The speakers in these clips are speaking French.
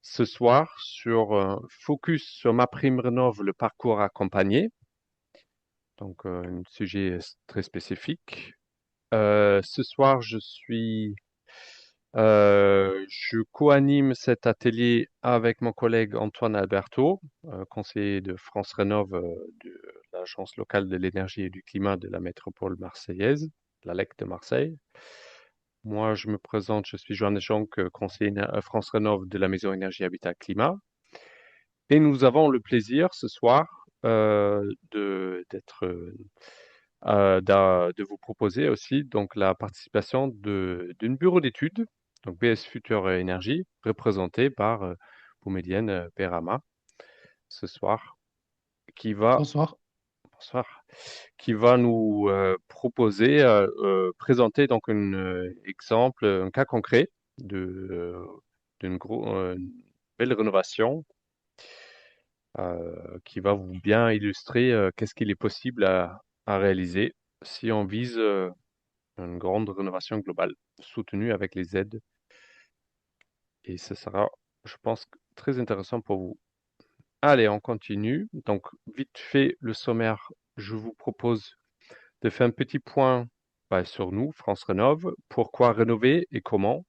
ce soir sur focus sur ma prime rénov, le parcours accompagné, donc un sujet très spécifique. Ce soir, je co-anime cet atelier avec mon collègue Antoine Alberto, conseiller de France Rénov, de l'Agence locale de l'énergie et du climat de la métropole marseillaise, la LEC de Marseille. Moi, je me présente, je suis Joanne Jonc, conseiller France Rénov de la Maison Énergie Habitat Climat. Et nous avons le plaisir ce soir de vous proposer aussi donc la participation d'une bureau d'études, donc BS Future Énergie, représentée par Boumedienne Perama ce soir, qui va Bonsoir. bonsoir, qui va nous proposer, présenter donc un exemple, un cas concret d'une belle rénovation qui va vous bien illustrer qu'est-ce qu'il est possible à réaliser si on vise une grande rénovation globale soutenue avec les aides. Et ce sera, je pense, très intéressant pour vous. Allez, on continue. Donc, vite fait, le sommaire, je vous propose de faire un petit point sur nous, France Rénov', pourquoi rénover et comment.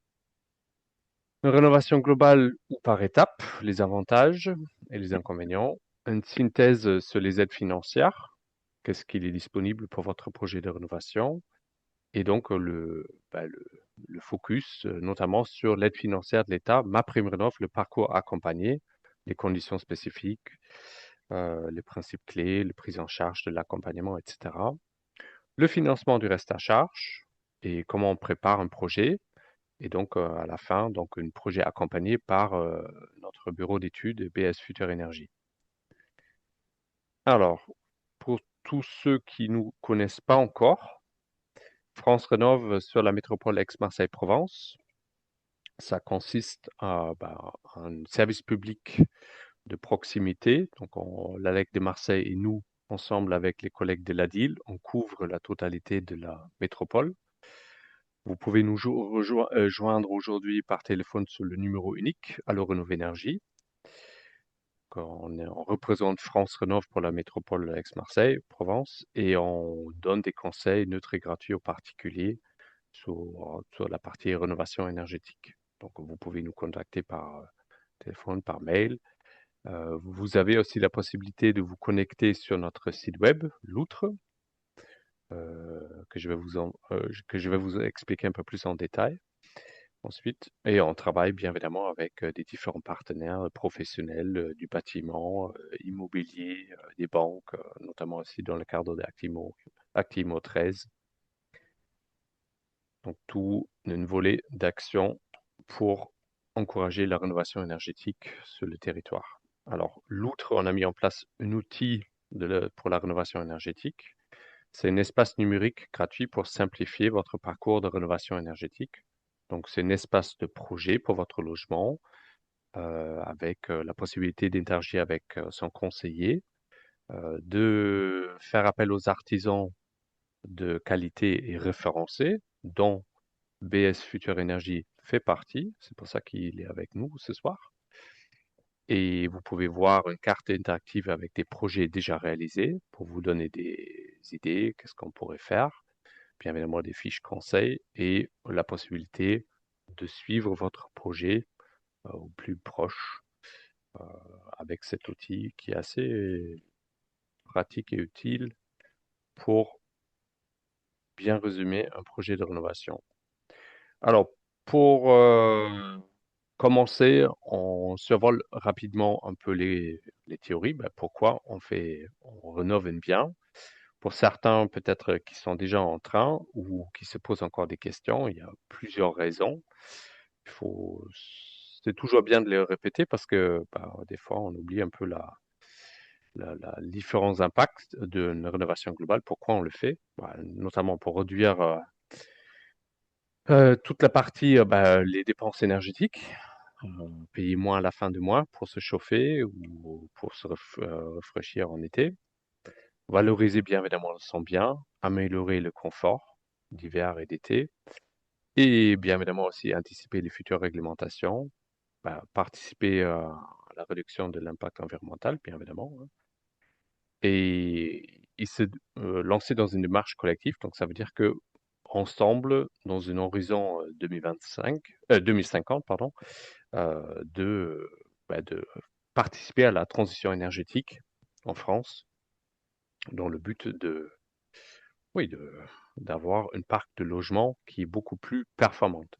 Une rénovation globale ou par étapes, les avantages et les inconvénients. Une synthèse sur les aides financières. Qu'est-ce qu'il est disponible pour votre projet de rénovation? Et donc le focus notamment sur l'aide financière de l'État, MaPrimeRénov', le parcours accompagné, les conditions spécifiques, les principes clés, les prises en charge de l'accompagnement, etc. Le financement du reste à charge et comment on prépare un projet. Et donc, à la fin, donc un projet accompagné par notre bureau d'études BS Future Énergie. Alors, pour tous ceux qui ne nous connaissent pas encore, France Rénov' sur la métropole Aix-Marseille-Provence, ça consiste à un service public de proximité. Donc, la LEC de Marseille et nous, ensemble avec les collègues de l'ADIL, on couvre la totalité de la métropole. Vous pouvez nous joindre aujourd'hui par téléphone sur le numéro unique à Renouve Énergie. On représente France Rénov' pour la métropole Aix-Marseille, Provence, et on donne des conseils neutres et gratuits aux particuliers sur la partie rénovation énergétique. Donc, vous pouvez nous contacter par téléphone, par mail. Vous avez aussi la possibilité de vous connecter sur notre site web, l'Outre, que je vais vous expliquer un peu plus en détail ensuite. Et on travaille bien évidemment avec des différents partenaires professionnels du bâtiment, immobilier, des banques, notamment aussi dans le cadre d'Actimo 13. Donc tout une volet d'action pour encourager la rénovation énergétique sur le territoire. Alors, l'outre, on a mis en place un outil pour la rénovation énergétique. C'est un espace numérique gratuit pour simplifier votre parcours de rénovation énergétique. Donc, c'est un espace de projet pour votre logement avec la possibilité d'interagir avec son conseiller, de faire appel aux artisans de qualité et référencés, dont BS Future Énergie fait partie. C'est pour ça qu'il est avec nous ce soir. Et vous pouvez voir une carte interactive avec des projets déjà réalisés pour vous donner des idées, qu'est-ce qu'on pourrait faire. Bien évidemment, des fiches conseils et la possibilité de suivre votre projet au plus proche euh, avec cet outil qui est assez pratique et utile pour bien résumer un projet de rénovation. Alors, pour commencer, on survole rapidement un peu les théories. Ben, pourquoi on rénove un bien? Pour certains, peut-être qui sont déjà en train ou qui se posent encore des questions, il y a plusieurs raisons. Il faut, c'est toujours bien de les répéter parce que des fois, on oublie un peu les différents impacts d'une rénovation globale. Pourquoi on le fait? Notamment pour réduire toute la partie, les dépenses énergétiques, payer moins à la fin du mois pour se chauffer ou pour se rafraîchir en été. Valoriser bien évidemment son bien, améliorer le confort d'hiver et d'été, et bien évidemment aussi anticiper les futures réglementations, participer à la réduction de l'impact environnemental, bien évidemment, hein, et se lancer dans une démarche collective. Donc, ça veut dire que ensemble, dans un horizon 2050, pardon, de, de participer à la transition énergétique en France, dans le but oui, d'avoir une parc de logement qui est beaucoup plus performante.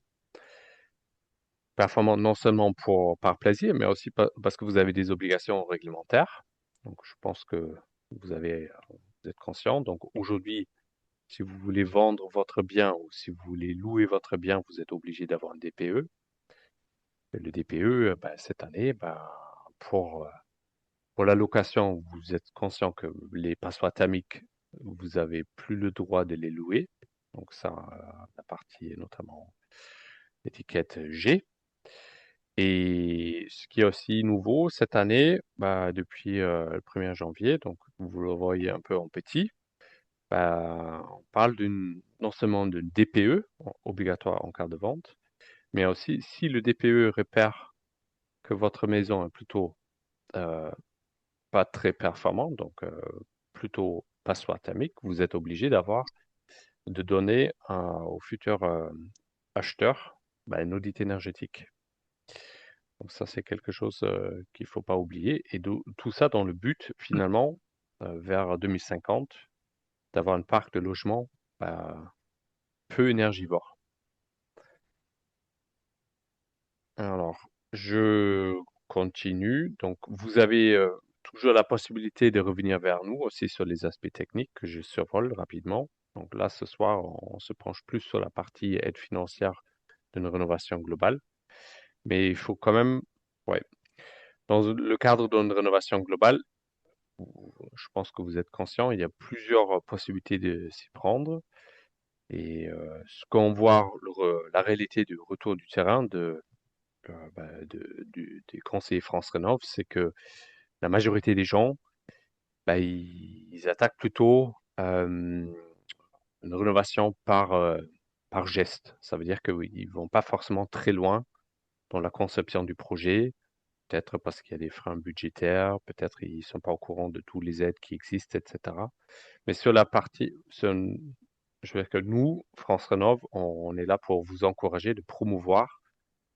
Performante non seulement par plaisir, mais aussi parce que vous avez des obligations réglementaires. Donc, je pense que vous êtes conscient. Donc, aujourd'hui, si vous voulez vendre votre bien ou si vous voulez louer votre bien, vous êtes obligé d'avoir un DPE. Et le DPE, cette année, pour la location, vous êtes conscient que les passoires thermiques, vous n'avez plus le droit de les louer. Donc ça, la partie notamment étiquette G. Et ce qui est aussi nouveau cette année, depuis le 1er janvier, donc vous le voyez un peu en petit, on parle non seulement d'une DPE obligatoire en cas de vente, mais aussi si le DPE repère que votre maison est plutôt pas très performante, donc plutôt passoire thermique, vous êtes obligé de donner au futur acheteur un audit énergétique. Donc ça, c'est quelque chose qu'il ne faut pas oublier. Et tout ça dans le but, finalement, vers 2050, d'avoir un parc de logements peu énergivore. Alors, je continue. Donc, vous avez toujours la possibilité de revenir vers nous aussi sur les aspects techniques que je survole rapidement. Donc là, ce soir, on se penche plus sur la partie aide financière d'une rénovation globale. Mais il faut quand même, ouais, dans le cadre d'une rénovation globale, je pense que vous êtes conscient, il y a plusieurs possibilités de s'y prendre. Et ce qu'on voit, la réalité du retour du terrain des conseillers France Rénov', c'est que la majorité des gens, ils attaquent plutôt une rénovation par geste. Ça veut dire qu'ils ne vont pas forcément très loin dans la conception du projet, peut-être parce qu'il y a des freins budgétaires, peut-être ils ne sont pas au courant de tous les aides qui existent, etc. Mais sur la partie, je veux dire que nous, France Rénov', on est là pour vous encourager de promouvoir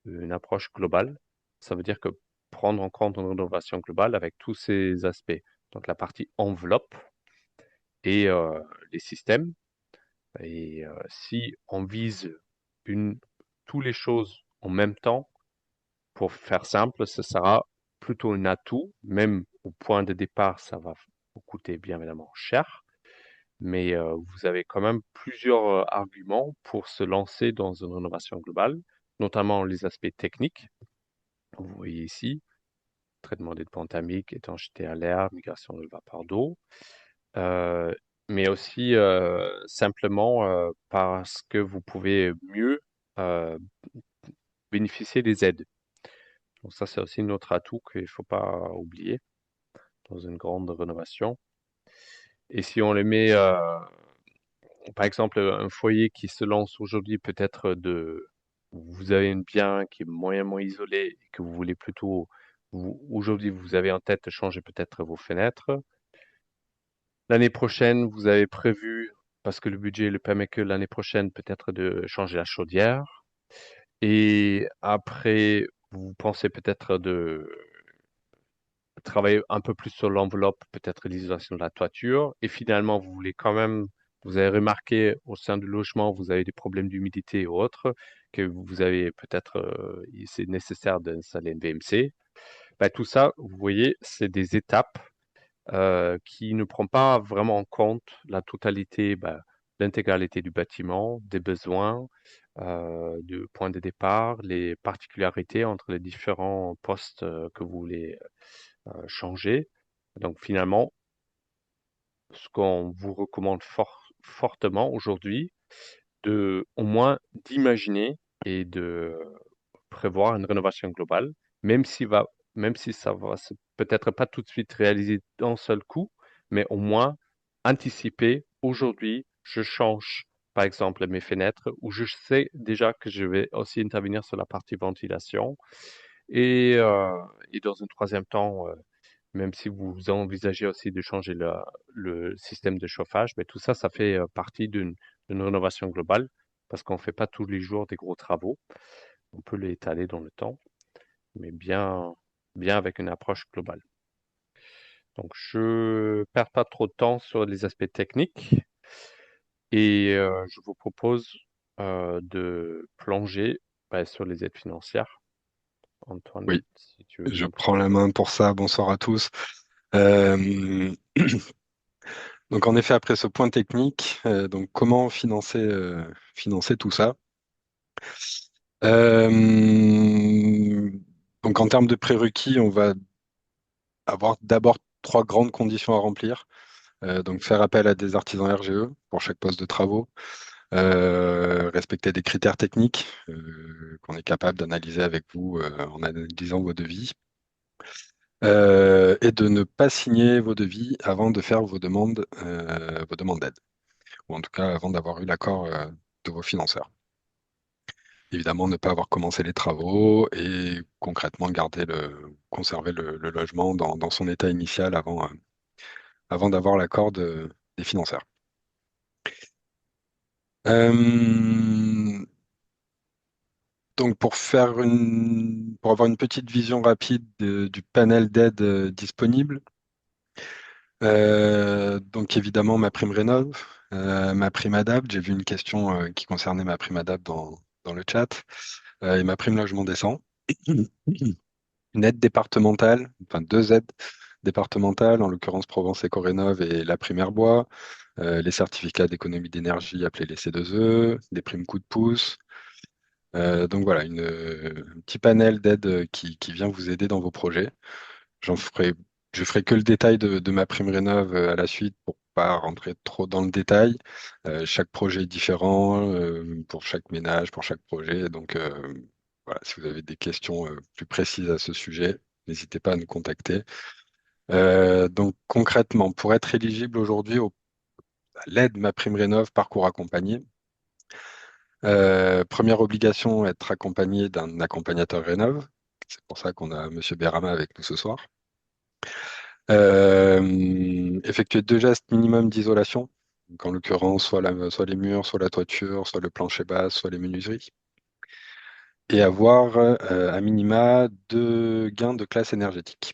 une approche globale. Ça veut dire que prendre en compte une rénovation globale avec tous ces aspects. Donc la partie enveloppe et les systèmes. Et si on vise tous les choses en même temps, pour faire simple, ce sera plutôt un atout, même au point de départ, ça va vous coûter bien évidemment cher, mais vous avez quand même plusieurs arguments pour se lancer dans une rénovation globale, notamment les aspects techniques. Vous voyez ici, traitement des points thermiques, étanchéité à l'air, migration de vapeur d'eau, euh, mais aussi simplement parce que vous pouvez mieux euh, bénéficier des aides. Donc ça, c'est aussi notre atout qu'il ne faut pas oublier dans une grande rénovation. Et si on les met, par exemple, un foyer qui se lance aujourd'hui, vous avez un bien qui est moyennement isolé et que vous voulez plutôt, aujourd'hui, vous avez en tête de changer peut-être vos fenêtres. L'année prochaine, vous avez prévu, parce que le budget le permet que l'année prochaine, peut-être de changer la chaudière. Et après, vous pensez peut-être de travailler un peu plus sur l'enveloppe, peut-être l'isolation de la toiture. Et finalement, vous avez remarqué au sein du logement, vous avez des problèmes d'humidité ou autres, que vous avez peut-être, c'est nécessaire d'installer une VMC. Tout ça, vous voyez, c'est des étapes qui ne prend pas vraiment en compte la totalité, l'intégralité du bâtiment, des besoins, du point de départ, les particularités entre les différents postes que vous voulez changer. Donc finalement, ce qu'on vous recommande fortement aujourd'hui, au moins d'imaginer et de prévoir une rénovation globale, même si, même si ça va peut-être pas tout de suite réaliser d'un seul coup, mais au moins anticiper aujourd'hui, je change par exemple mes fenêtres ou je sais déjà que je vais aussi intervenir sur la partie ventilation Et, euh, et dans un troisième temps, même si vous envisagez aussi de changer le système de chauffage, mais tout ça, ça fait partie d'une rénovation globale parce qu'on ne fait pas tous les jours des gros travaux. On peut les étaler dans le temps, mais bien avec une approche globale. Donc, je perds pas trop de temps sur les aspects techniques et je vous propose de plonger sur les aides financières. Antoine, Oui, si tu veux je bien prends prendre la le... main pour ça. Bonsoir à tous. Euh, donc en effet, après ce point technique, donc comment financer tout ça? Euh, donc en termes de prérequis, on va avoir d'abord trois grandes conditions à remplir. Donc faire appel à des artisans RGE pour chaque poste de travaux, respecter des critères techniques qu'on est capable d'analyser avec vous en analysant vos devis, et de ne pas signer vos devis avant de faire vos demandes d'aide, ou en tout cas avant d'avoir eu l'accord de vos financeurs. Évidemment, ne pas avoir commencé les travaux et concrètement conserver le logement dans son état initial avant d'avoir l'accord des financeurs. Euh, donc pour avoir une petite vision rapide du panel d'aide disponible, donc évidemment ma prime rénov, ma prime adapte. J'ai vu une question qui concernait ma prime adapte dans le chat, et ma prime logement décent. Une aide départementale, enfin deux aides départementales, en l'occurrence Provence Éco-Rénov et la prime Airbois, les certificats d'économie d'énergie appelés les C2E, des primes coup de pouce. Donc voilà, un petit panel d'aides qui vient vous aider dans vos projets. J'en ferai, je ferai que le détail de ma prime rénov à la suite pour pas rentrer trop dans le détail. Chaque projet est différent pour chaque ménage, pour chaque projet. Donc voilà, si vous avez des questions plus précises à ce sujet, n'hésitez pas à nous contacter. Donc concrètement, pour être éligible aujourd'hui à l'aide ma prime rénov parcours accompagné, première obligation, être accompagné d'un accompagnateur rénov. C'est pour ça qu'on a Monsieur Berama avec nous ce soir. Effectuer deux gestes minimum d'isolation, donc en l'occurrence soit les murs, soit la toiture, soit le plancher bas, soit les menuiseries, et avoir à minima deux gains de classe énergétique.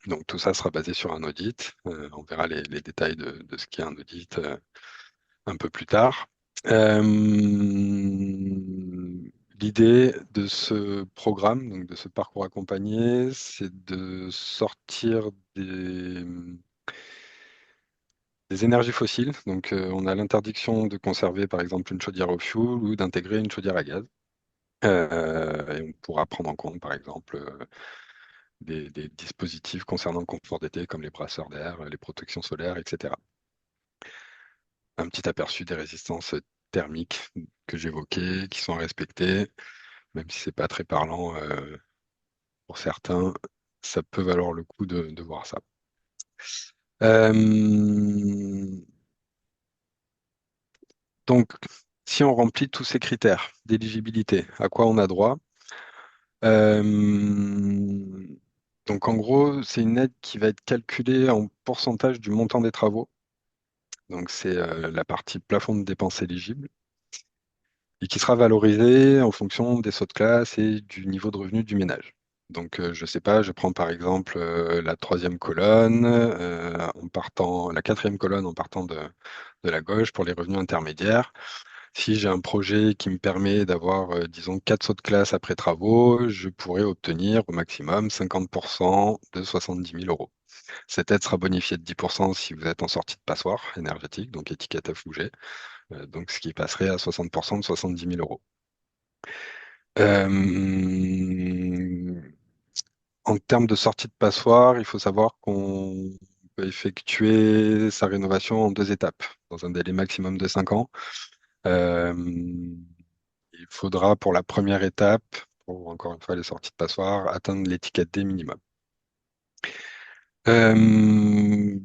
Donc tout ça sera basé sur un audit. On verra les détails de ce qu'est un audit un peu plus tard. Euh, L'idée de ce programme, donc de ce parcours accompagné, c'est de sortir des énergies fossiles. Donc, on a l'interdiction de conserver, par exemple, une chaudière au fioul ou d'intégrer une chaudière à gaz. Et on pourra prendre en compte, par exemple, des dispositifs concernant le confort d'été, comme les brasseurs d'air, les protections solaires, etc. Un petit aperçu des résistances thermiques que j'évoquais, qui sont à respecter, même si c'est pas très parlant pour certains, ça peut valoir le coup de voir ça. Euh, Donc, si on remplit tous ces critères d'éligibilité, à quoi on a droit? Euh, donc, en gros, c'est une aide qui va être calculée en pourcentage du montant des travaux. Donc, c'est la partie plafond de dépenses éligible et qui sera valorisée en fonction des sauts de classe et du niveau de revenu du ménage. Donc, je ne sais pas, je prends par exemple la troisième colonne en partant, la quatrième colonne en partant de la gauche pour les revenus intermédiaires. Si j'ai un projet qui me permet d'avoir, disons, 4 sauts de classe après travaux, je pourrais obtenir au maximum 50% de 70 000 euros. Cette aide sera bonifiée de 10% si vous êtes en sortie de passoire énergétique, donc étiquette F ou G, donc ce qui passerait à 60% de 70 000 euros. Euh, En termes de sortie de passoire, il faut savoir qu'on peut effectuer sa rénovation en deux étapes, dans un délai maximum de 5 ans. Euh, Il faudra pour la première étape, pour encore une fois les sorties de passoire, atteindre l'étiquette D minimum. Euh,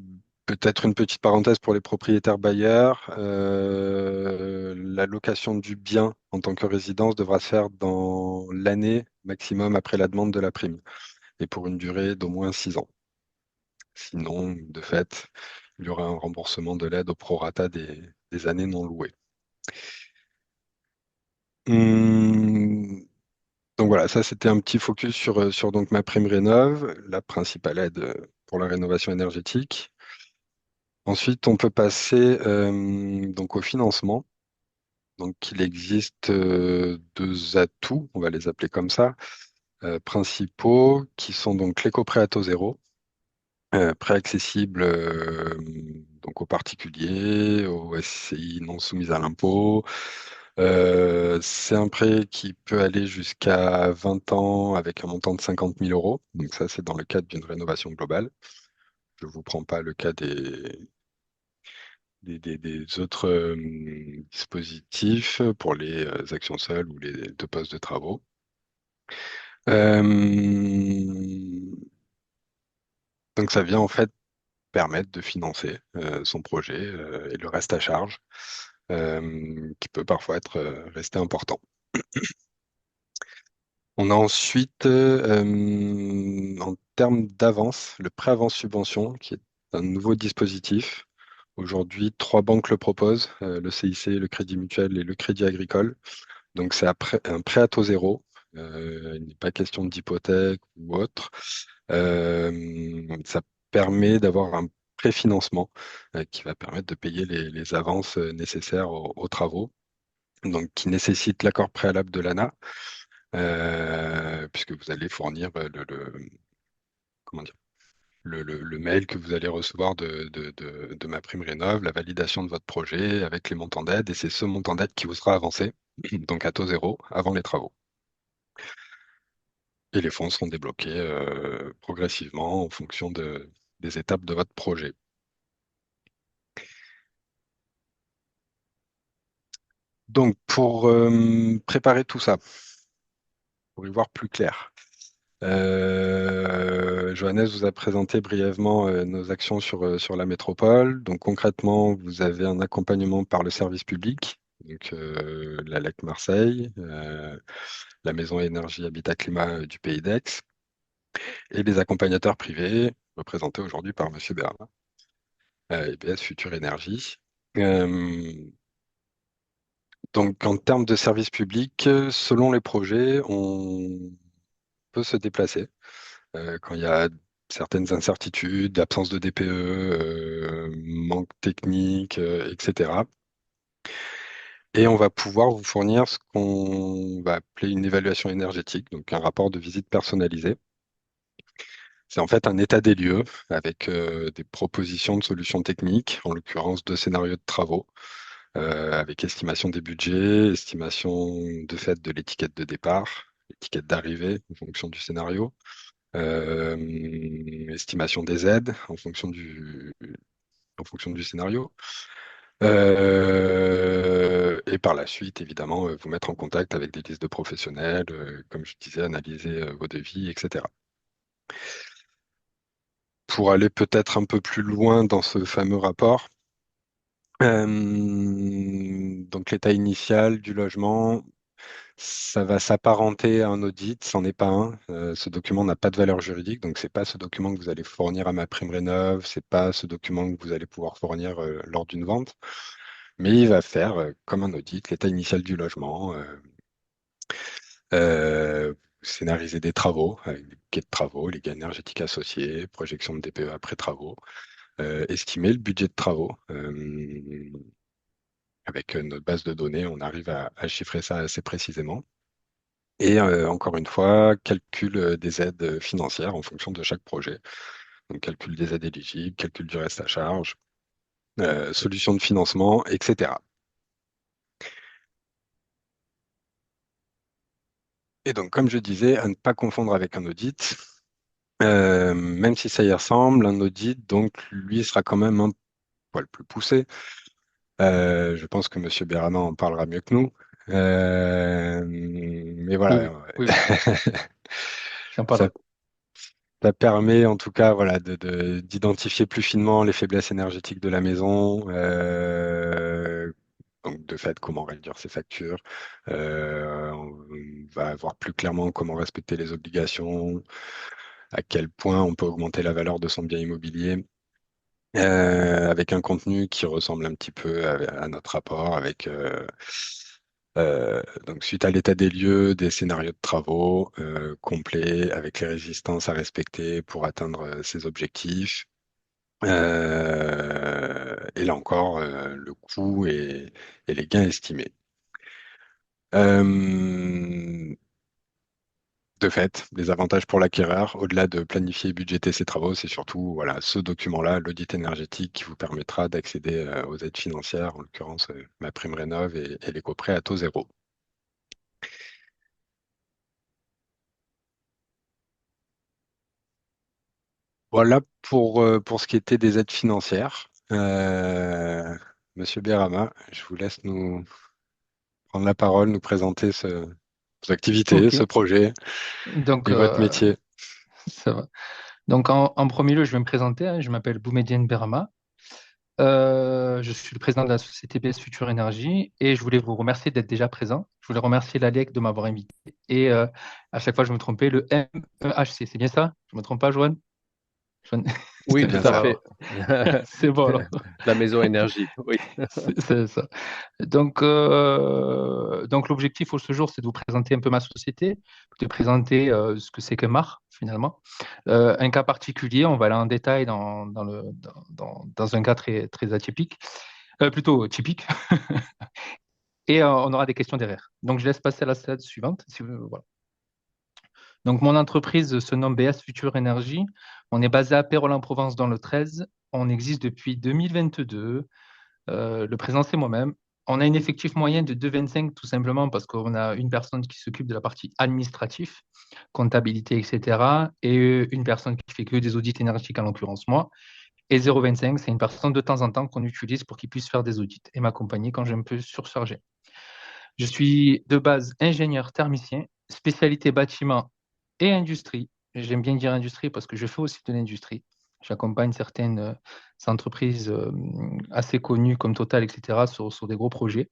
Peut-être une petite parenthèse pour les propriétaires bailleurs. La location du bien en tant que résidence devra se faire dans l'année maximum après la demande de la prime, et pour une durée d'au moins 6 ans. Sinon, de fait, il y aura un remboursement de l'aide au prorata des années non louées. Hum, donc voilà, ça c'était un petit focus sur donc ma prime rénov, la principale aide pour la rénovation énergétique. Ensuite, on peut passer donc au financement. Donc il existe deux atouts, on va les appeler comme ça, principaux, qui sont donc l'éco-prêt à taux zéro, prêt accessible donc aux particuliers, aux SCI non soumises à l'impôt. C'est un prêt qui peut aller jusqu'à 20 ans avec un montant de 50 000 euros. Donc ça, c'est dans le cadre d'une rénovation globale. Je ne vous prends pas le cas des autres dispositifs pour les actions seules ou les deux postes de travaux. Euh, donc ça vient en fait permettre de financer son projet et le reste à charge, qui peut parfois être resté important. On a ensuite, en termes d'avance, le prêt avance subvention, qui est un nouveau dispositif. Aujourd'hui, trois banques le proposent, le CIC, le Crédit Mutuel et le Crédit Agricole. Donc c'est un prêt à taux zéro. Il n'est pas question d'hypothèque ou autre. Ça permet d'avoir un préfinancement qui va permettre de payer les avances nécessaires aux travaux, donc qui nécessite l'accord préalable de l'ANA, puisque vous allez fournir comment dire, le mail que vous allez recevoir de ma prime rénov, la validation de votre projet avec les montants d'aide, et c'est ce montant d'aide qui vous sera avancé, donc à taux zéro, avant les travaux. Et les fonds seront débloqués progressivement en fonction des étapes de votre projet. Donc, pour préparer tout ça, pour y voir plus clair, Johannes vous a présenté brièvement nos actions sur la métropole. Donc, concrètement, vous avez un accompagnement par le service public, donc la LEC Marseille, la Maison Énergie Habitat Climat du Pays d'Aix, et les accompagnateurs privés, représentés aujourd'hui par Monsieur Bernard, EBS Future Énergie. Euh, donc, en termes de services publics, selon les projets, on peut se déplacer quand il y a certaines incertitudes, absence de DPE, manque technique, etc. Et on va pouvoir vous fournir ce qu'on va appeler une évaluation énergétique, donc un rapport de visite personnalisé. C'est en fait un état des lieux avec des propositions de solutions techniques, en l'occurrence deux scénarios de travaux, avec estimation des budgets, estimation de fait de l'étiquette de départ, l'étiquette d'arrivée en fonction du scénario, estimation des aides en fonction du scénario. Et par la suite, évidemment, vous mettre en contact avec des listes de professionnels, comme je disais, analyser vos devis, etc. Pour aller peut-être un peu plus loin dans ce fameux rapport, donc l'état initial du logement, ça va s'apparenter à un audit, c'en est pas un. Ce document n'a pas de valeur juridique, donc c'est pas ce document que vous allez fournir à ma prime rénov, c'est pas ce document que vous allez pouvoir fournir lors d'une vente, mais il va faire comme un audit l'état initial du logement, scénariser des travaux avec des quais de travaux, les gains énergétiques associés, projection de DPE après travaux, estimer le budget de travaux. Avec notre base de données, on arrive à chiffrer ça assez précisément. Et encore une fois, calcul des aides financières en fonction de chaque projet. Donc, calcul des aides éligibles, calcul du reste à charge, solution de financement, etc. Et donc, comme je disais, à ne pas confondre avec un audit, même si ça y ressemble, un audit, donc, lui, sera quand même un poil plus poussé. Je pense que M. Berama en parlera mieux que nous. Mais Oui, voilà, oui, oui, oui. J'en ça, parlerai. ça permet en tout cas voilà, d'identifier plus finement les faiblesses énergétiques de la maison, Donc, de fait, comment réduire ses factures. On va voir plus clairement comment respecter les obligations, à quel point on peut augmenter la valeur de son bien immobilier, avec un contenu qui ressemble un petit peu à notre rapport, avec donc suite à l'état des lieux, des scénarios de travaux complets, avec les résistances à respecter pour atteindre ces objectifs. Et là encore, le coût et les gains estimés. Euh, de fait, les avantages pour l'acquéreur, au-delà de planifier et budgéter ses travaux, c'est surtout voilà, ce document-là, l'audit énergétique, qui vous permettra d'accéder aux aides financières, en l'occurrence ma prime rénov et l'éco-prêt à taux zéro. Voilà pour ce qui était des aides financières. Monsieur Berama, je vous laisse nous prendre la parole, nous présenter vos activités, Ok, ce projet donc et votre métier. ça va. Donc en premier lieu, je vais me présenter, hein. Je m'appelle Boumediene Berama. Je suis le président de la société BS Future Énergie et je voulais vous remercier d'être déjà présent. Je voulais remercier l'ALEC de m'avoir invité. Et à chaque fois, je me trompais, le MEHC, c'est bien ça? Je me trompe pas, Joanne? Joanne Oui, C'est tout bien à Ça ça. fait. va. C'est bon alors. La maison énergie, oui. C'est ça. Donc l'objectif ce jour, c'est de vous présenter un peu ma société, de présenter ce que c'est que MAR, finalement. Un cas particulier, on va aller en détail dans un cas très, très atypique, plutôt typique, et on aura des questions derrière. Donc je laisse passer à la slide suivante. Voilà. Donc mon entreprise se nomme BS Future Énergie. On est basé à Pérols-en-Provence dans le 13. On existe depuis 2022. Le président, c'est moi-même. On a un effectif moyen de 2,25 tout simplement parce qu'on a une personne qui s'occupe de la partie administrative, comptabilité, etc. Et une personne qui fait que des audits énergétiques, en l'occurrence moi. Et 0,25, c'est une personne de temps en temps qu'on utilise pour qu'il puisse faire des audits et m'accompagner quand j'ai un peu surchargé. Je suis de base ingénieur thermicien, spécialité bâtiment et industrie. J'aime bien dire industrie parce que je fais aussi de l'industrie. J'accompagne certaines entreprises assez connues comme Total, etc., sur des gros projets.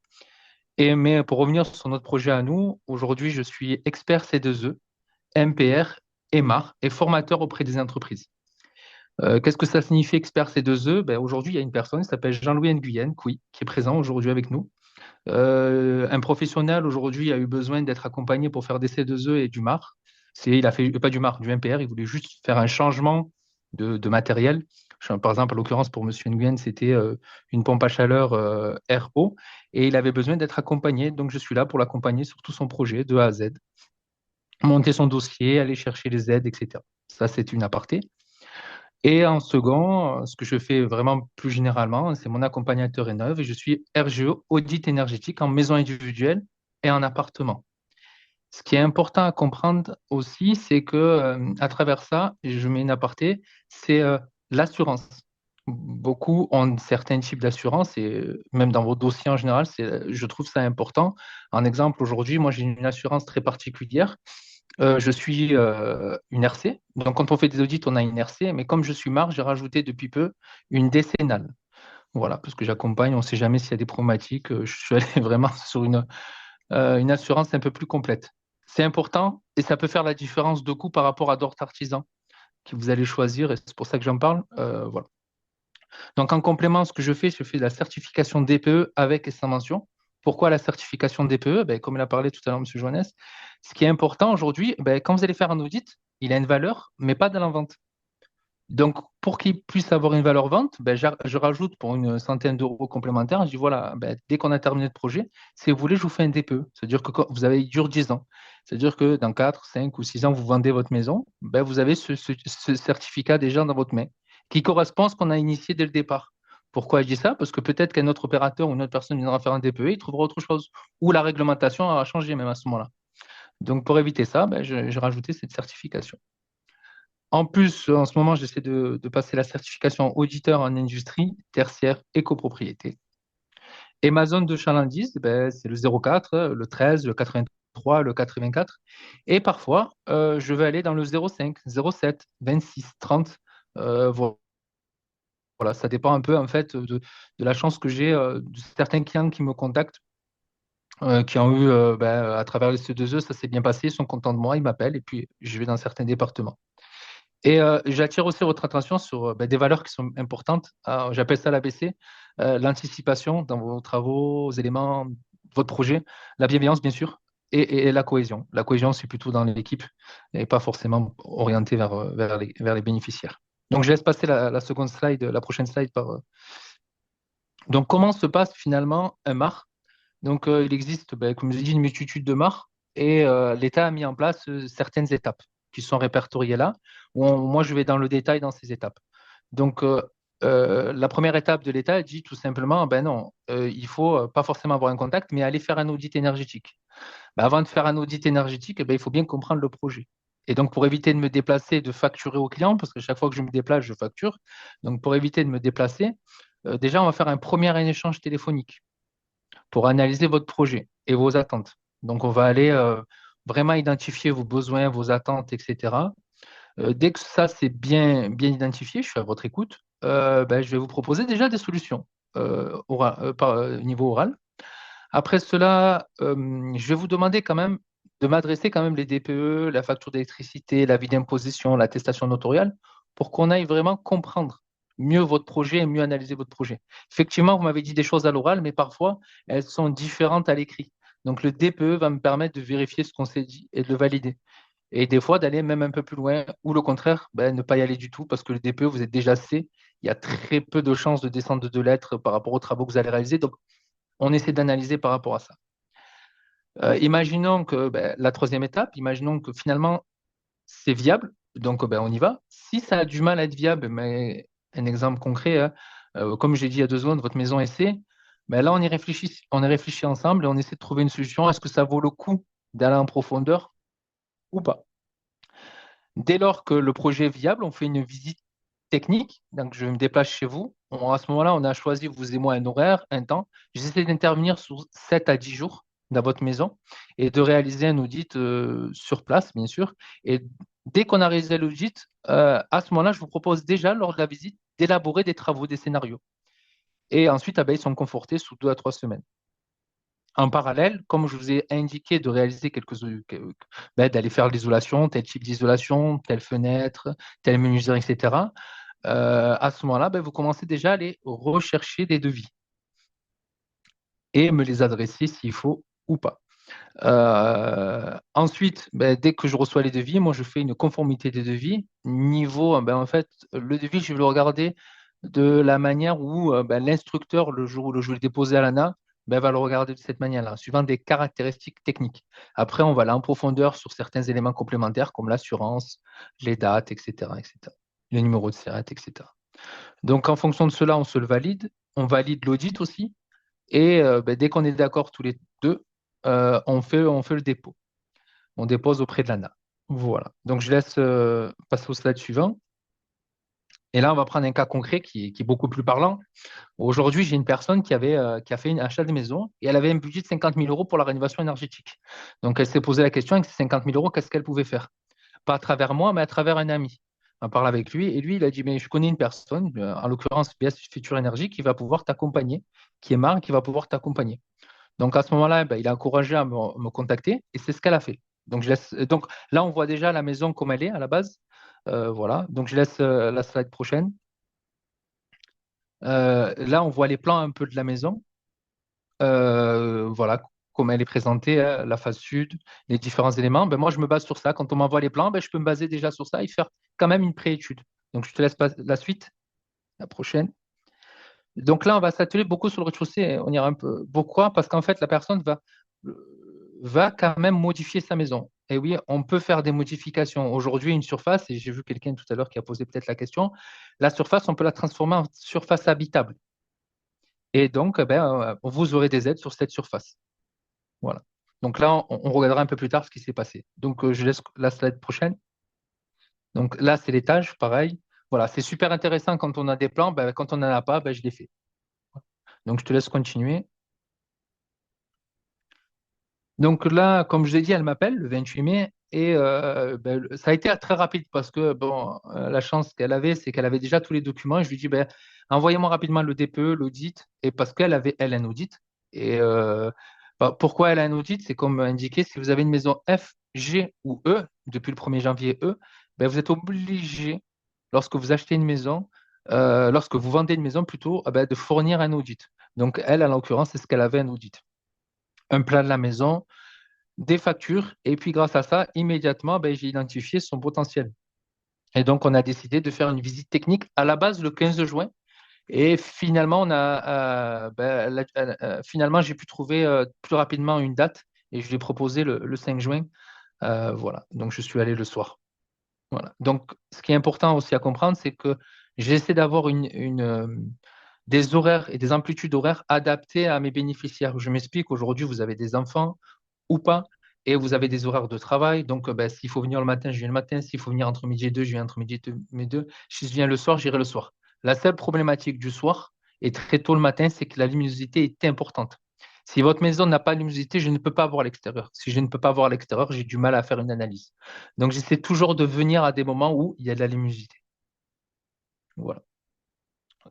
Mais pour revenir sur notre projet à nous, aujourd'hui, je suis expert C2E, MPR et MAR et formateur auprès des entreprises. Qu'est-ce que ça signifie expert C2E? Ben, aujourd'hui, il y a une personne qui s'appelle Jean-Louis Nguyen, qui est présent aujourd'hui avec nous. Un professionnel aujourd'hui a eu besoin d'être accompagné pour faire des C2E et du MAR. Il a fait pas du MAR, du MPR. Il voulait juste faire un changement de matériel. Par exemple, en l'occurrence pour Monsieur Nguyen, c'était une pompe à chaleur RO et il avait besoin d'être accompagné. Donc je suis là pour l'accompagner sur tout son projet de A à Z, monter son dossier, aller chercher les aides, etc. Ça, c'est une aparté. Et en second, ce que je fais vraiment plus généralement, c'est mon accompagnateur rénov et je suis RGE, audit énergétique en maison individuelle et en appartement. Ce qui est important à comprendre aussi, c'est que à travers ça, et je mets une aparté, c'est l'assurance. Beaucoup ont certains types d'assurance et même dans vos dossiers en général, je trouve ça important. En exemple, aujourd'hui, moi j'ai une assurance très particulière. Je suis une RC. Donc, quand on fait des audits, on a une RC. Mais comme je suis MAR, j'ai rajouté depuis peu une décennale. Voilà, parce que j'accompagne, on ne sait jamais s'il y a des problématiques. Je suis allé vraiment sur une assurance un peu plus complète. C'est important et ça peut faire la différence de coût par rapport à d'autres artisans que vous allez choisir et c'est pour ça que j'en parle. Voilà. Donc, en complément, ce que je fais de la certification DPE avec et sans mention. Pourquoi la certification DPE? Ben, comme l'a parlé tout à l'heure M. Joannès, ce qui est important aujourd'hui, ben, quand vous allez faire un audit, il a une valeur, mais pas de la vente. Donc, pour qu'il puisse avoir une valeur vente, ben, je rajoute pour une centaine d'euros complémentaires. Je dis voilà, ben, dès qu'on a terminé le projet, si vous voulez, je vous fais un DPE. C'est-à-dire que il dure 10 ans. C'est-à-dire que dans 4, 5 ou 6 ans, vous vendez votre maison, ben, vous avez ce certificat déjà dans votre main qui correspond à ce qu'on a initié dès le départ. Pourquoi je dis ça? Parce que peut-être qu'un autre opérateur ou une autre personne viendra faire un DPE, il trouvera autre chose. Ou la réglementation a changé même à ce moment-là. Donc, pour éviter ça, ben, j'ai rajouté cette certification. En plus, en ce moment, j'essaie de passer la certification auditeur en industrie, tertiaire et copropriété. Et ma zone de chalandise, ben, c'est le 04, le 13, le 83, le 84. Et parfois, je vais aller dans le 05, 07, 26, 30. Voilà. voilà, ça dépend un peu en fait de la chance que j'ai de certains clients qui me contactent, qui ont eu à travers les C2E, ça s'est bien passé, ils sont contents de moi, ils m'appellent et puis je vais dans certains départements. Et j'attire aussi votre attention sur des valeurs qui sont importantes. J'appelle ça l'ABC, l'anticipation dans vos travaux, vos éléments, votre projet, la bienveillance, bien sûr, et la cohésion. La cohésion, c'est plutôt dans l'équipe et pas forcément orienté vers les bénéficiaires. Donc, je laisse passer la seconde slide, la prochaine slide. Donc, comment se passe finalement un MAR? Donc, il existe, comme je l'ai dit, une multitude de MAR et l'État a mis en place certaines étapes qui sont répertoriées là, moi, je vais dans le détail dans ces étapes. Donc, la première étape de l'État dit tout simplement, ben non, il faut pas forcément avoir un contact, mais aller faire un audit énergétique. Ben, avant de faire un audit énergétique, il faut bien comprendre le projet. Et donc, pour éviter de me déplacer et de facturer au client, parce que chaque fois que je me déplace, je facture. Donc, pour éviter de me déplacer, déjà, on va faire un premier échange téléphonique pour analyser votre projet et vos attentes. Donc, on va aller vraiment identifier vos besoins, vos attentes, etc. Dès que ça, c'est bien identifié, je suis à votre écoute, je vais vous proposer déjà des solutions par niveau oral. Après cela, je vais vous demander quand même de m'adresser quand même les DPE, la facture d'électricité, l'avis d'imposition, l'attestation notariale, pour qu'on aille vraiment comprendre mieux votre projet et mieux analyser votre projet. Effectivement, vous m'avez dit des choses à l'oral, mais parfois, elles sont différentes à l'écrit. Donc, le DPE va me permettre de vérifier ce qu'on s'est dit et de le valider. Et des fois, d'aller même un peu plus loin, ou le contraire, ne pas y aller du tout, parce que le DPE, vous êtes déjà C. Il y a très peu de chances de descendre de 2 lettres par rapport aux travaux que vous allez réaliser. Donc, on essaie d'analyser par rapport à ça. Imaginons que la troisième étape, imaginons que finalement, c'est viable. Donc, on y va. Si ça a du mal à être viable, mais un exemple concret, hein, comme j'ai dit il y a 2 secondes, votre maison est C, là, on y réfléchit ensemble et on essaie de trouver une solution. Est-ce que ça vaut le coup d'aller en profondeur ou pas? Dès lors que le projet est viable, on fait une visite technique. Donc, je me déplace chez vous. À ce moment-là, on a choisi, vous et moi, un horaire, un temps. J'essaie d'intervenir sur 7 à 10 jours dans votre maison et de réaliser un audit sur place, bien sûr. Et dès qu'on a réalisé l'audit, à ce moment-là, je vous propose déjà, lors de la visite, d'élaborer des travaux, des scénarios. Et ensuite, ils sont confortés sous 2 à 3 semaines. En parallèle, comme je vous ai indiqué de réaliser d'aller faire l'isolation, tel type d'isolation, telle fenêtre, telle menuiserie, etc. À ce moment-là, vous commencez déjà à aller rechercher des devis et me les adresser s'il faut ou pas. Ensuite, dès que je reçois les devis, moi je fais une conformité des devis. Niveau, en fait, le devis, je vais le regarder de la manière où l'instructeur, le jour où je vais le déposer à l'ANA, va le regarder de cette manière-là, suivant des caractéristiques techniques. Après, on va aller en profondeur sur certains éléments complémentaires comme l'assurance, les dates, etc., etc., le numéro de SIRET, etc. Donc, en fonction de cela, on se le valide. On valide l'audit aussi. Et dès qu'on est d'accord tous les deux, on fait le dépôt. On dépose auprès de l'ANA. Voilà. Donc, je laisse passer au slide suivant. Et là, on va prendre un cas concret qui est beaucoup plus parlant. Aujourd'hui, j'ai une personne qui a fait un achat de maison et elle avait un budget de 50 000 euros pour la rénovation énergétique. Donc, elle s'est posé la question, avec ces 50 000 euros, qu'est-ce qu'elle pouvait faire? Pas à travers moi, mais à travers un ami. On parle avec lui et lui, il a dit, mais je connais une personne, en l'occurrence BS Future Énergie, qui va pouvoir t'accompagner, qui est marre, qui va pouvoir t'accompagner. Donc, à ce moment-là, il a encouragé à me contacter et c'est ce qu'elle a fait. Donc, là, on voit déjà la maison comme elle est à la base. Voilà. Donc, je laisse la slide prochaine. Là, on voit les plans un peu de la maison. Voilà, comme elle est présentée, hein, la face sud, les différents éléments. Moi, je me base sur ça. Quand on m'envoie les plans, je peux me baser déjà sur ça et faire quand même une préétude. Donc, je te laisse la suite, la prochaine. Donc là, on va s'atteler beaucoup sur le rez-de-chaussée. On ira un peu. Pourquoi? Parce qu'en fait, la personne va quand même modifier sa maison. Et oui, on peut faire des modifications. Aujourd'hui, une surface, et j'ai vu quelqu'un tout à l'heure qui a posé peut-être la question, la surface, on peut la transformer en surface habitable. Et donc, vous aurez des aides sur cette surface. Voilà. Donc là, on regardera un peu plus tard ce qui s'est passé. Donc, je laisse la slide prochaine. Donc là, c'est l'étage, pareil. Voilà, c'est super intéressant quand on a des plans. Quand on n'en a pas, je les fais. Donc, je te laisse continuer. Donc là, comme je l'ai dit, elle m'appelle le 28 mai. et ça a été très rapide parce que bon, la chance qu'elle avait, c'est qu'elle avait déjà tous les documents. Et je lui dis, envoyez-moi rapidement le DPE, l'audit, et parce qu'elle avait, elle, un audit. Et pourquoi elle a un audit? C'est comme indiqué, si vous avez une maison F, G ou E, depuis le 1er janvier E, vous êtes obligé, lorsque vous achetez une maison, lorsque vous vendez une maison plutôt, de fournir un audit. Donc elle, en l'occurrence, c'est ce qu'elle avait un audit. Un plan de la maison, des factures, et puis grâce à ça, immédiatement, j'ai identifié son potentiel. Et donc, on a décidé de faire une visite technique à la base le 15 juin. Et finalement, finalement j'ai pu trouver plus rapidement une date et je lui ai proposé le 5 juin. Voilà, donc je suis allé le soir. Voilà. Donc, ce qui est important aussi à comprendre, c'est que j'essaie d'avoir des horaires et des amplitudes horaires adaptées à mes bénéficiaires. Je m'explique, aujourd'hui, vous avez des enfants ou pas, et vous avez des horaires de travail. Donc, s'il faut venir le matin, je viens le matin. S'il faut venir entre midi et deux, je viens entre midi et deux. Si je viens le soir, j'irai le soir. La seule problématique du soir et très tôt le matin, c'est que la luminosité est importante. Si votre maison n'a pas de luminosité, je ne peux pas voir à l'extérieur. Si je ne peux pas voir à l'extérieur, j'ai du mal à faire une analyse. Donc, j'essaie toujours de venir à des moments où il y a de la luminosité. Voilà.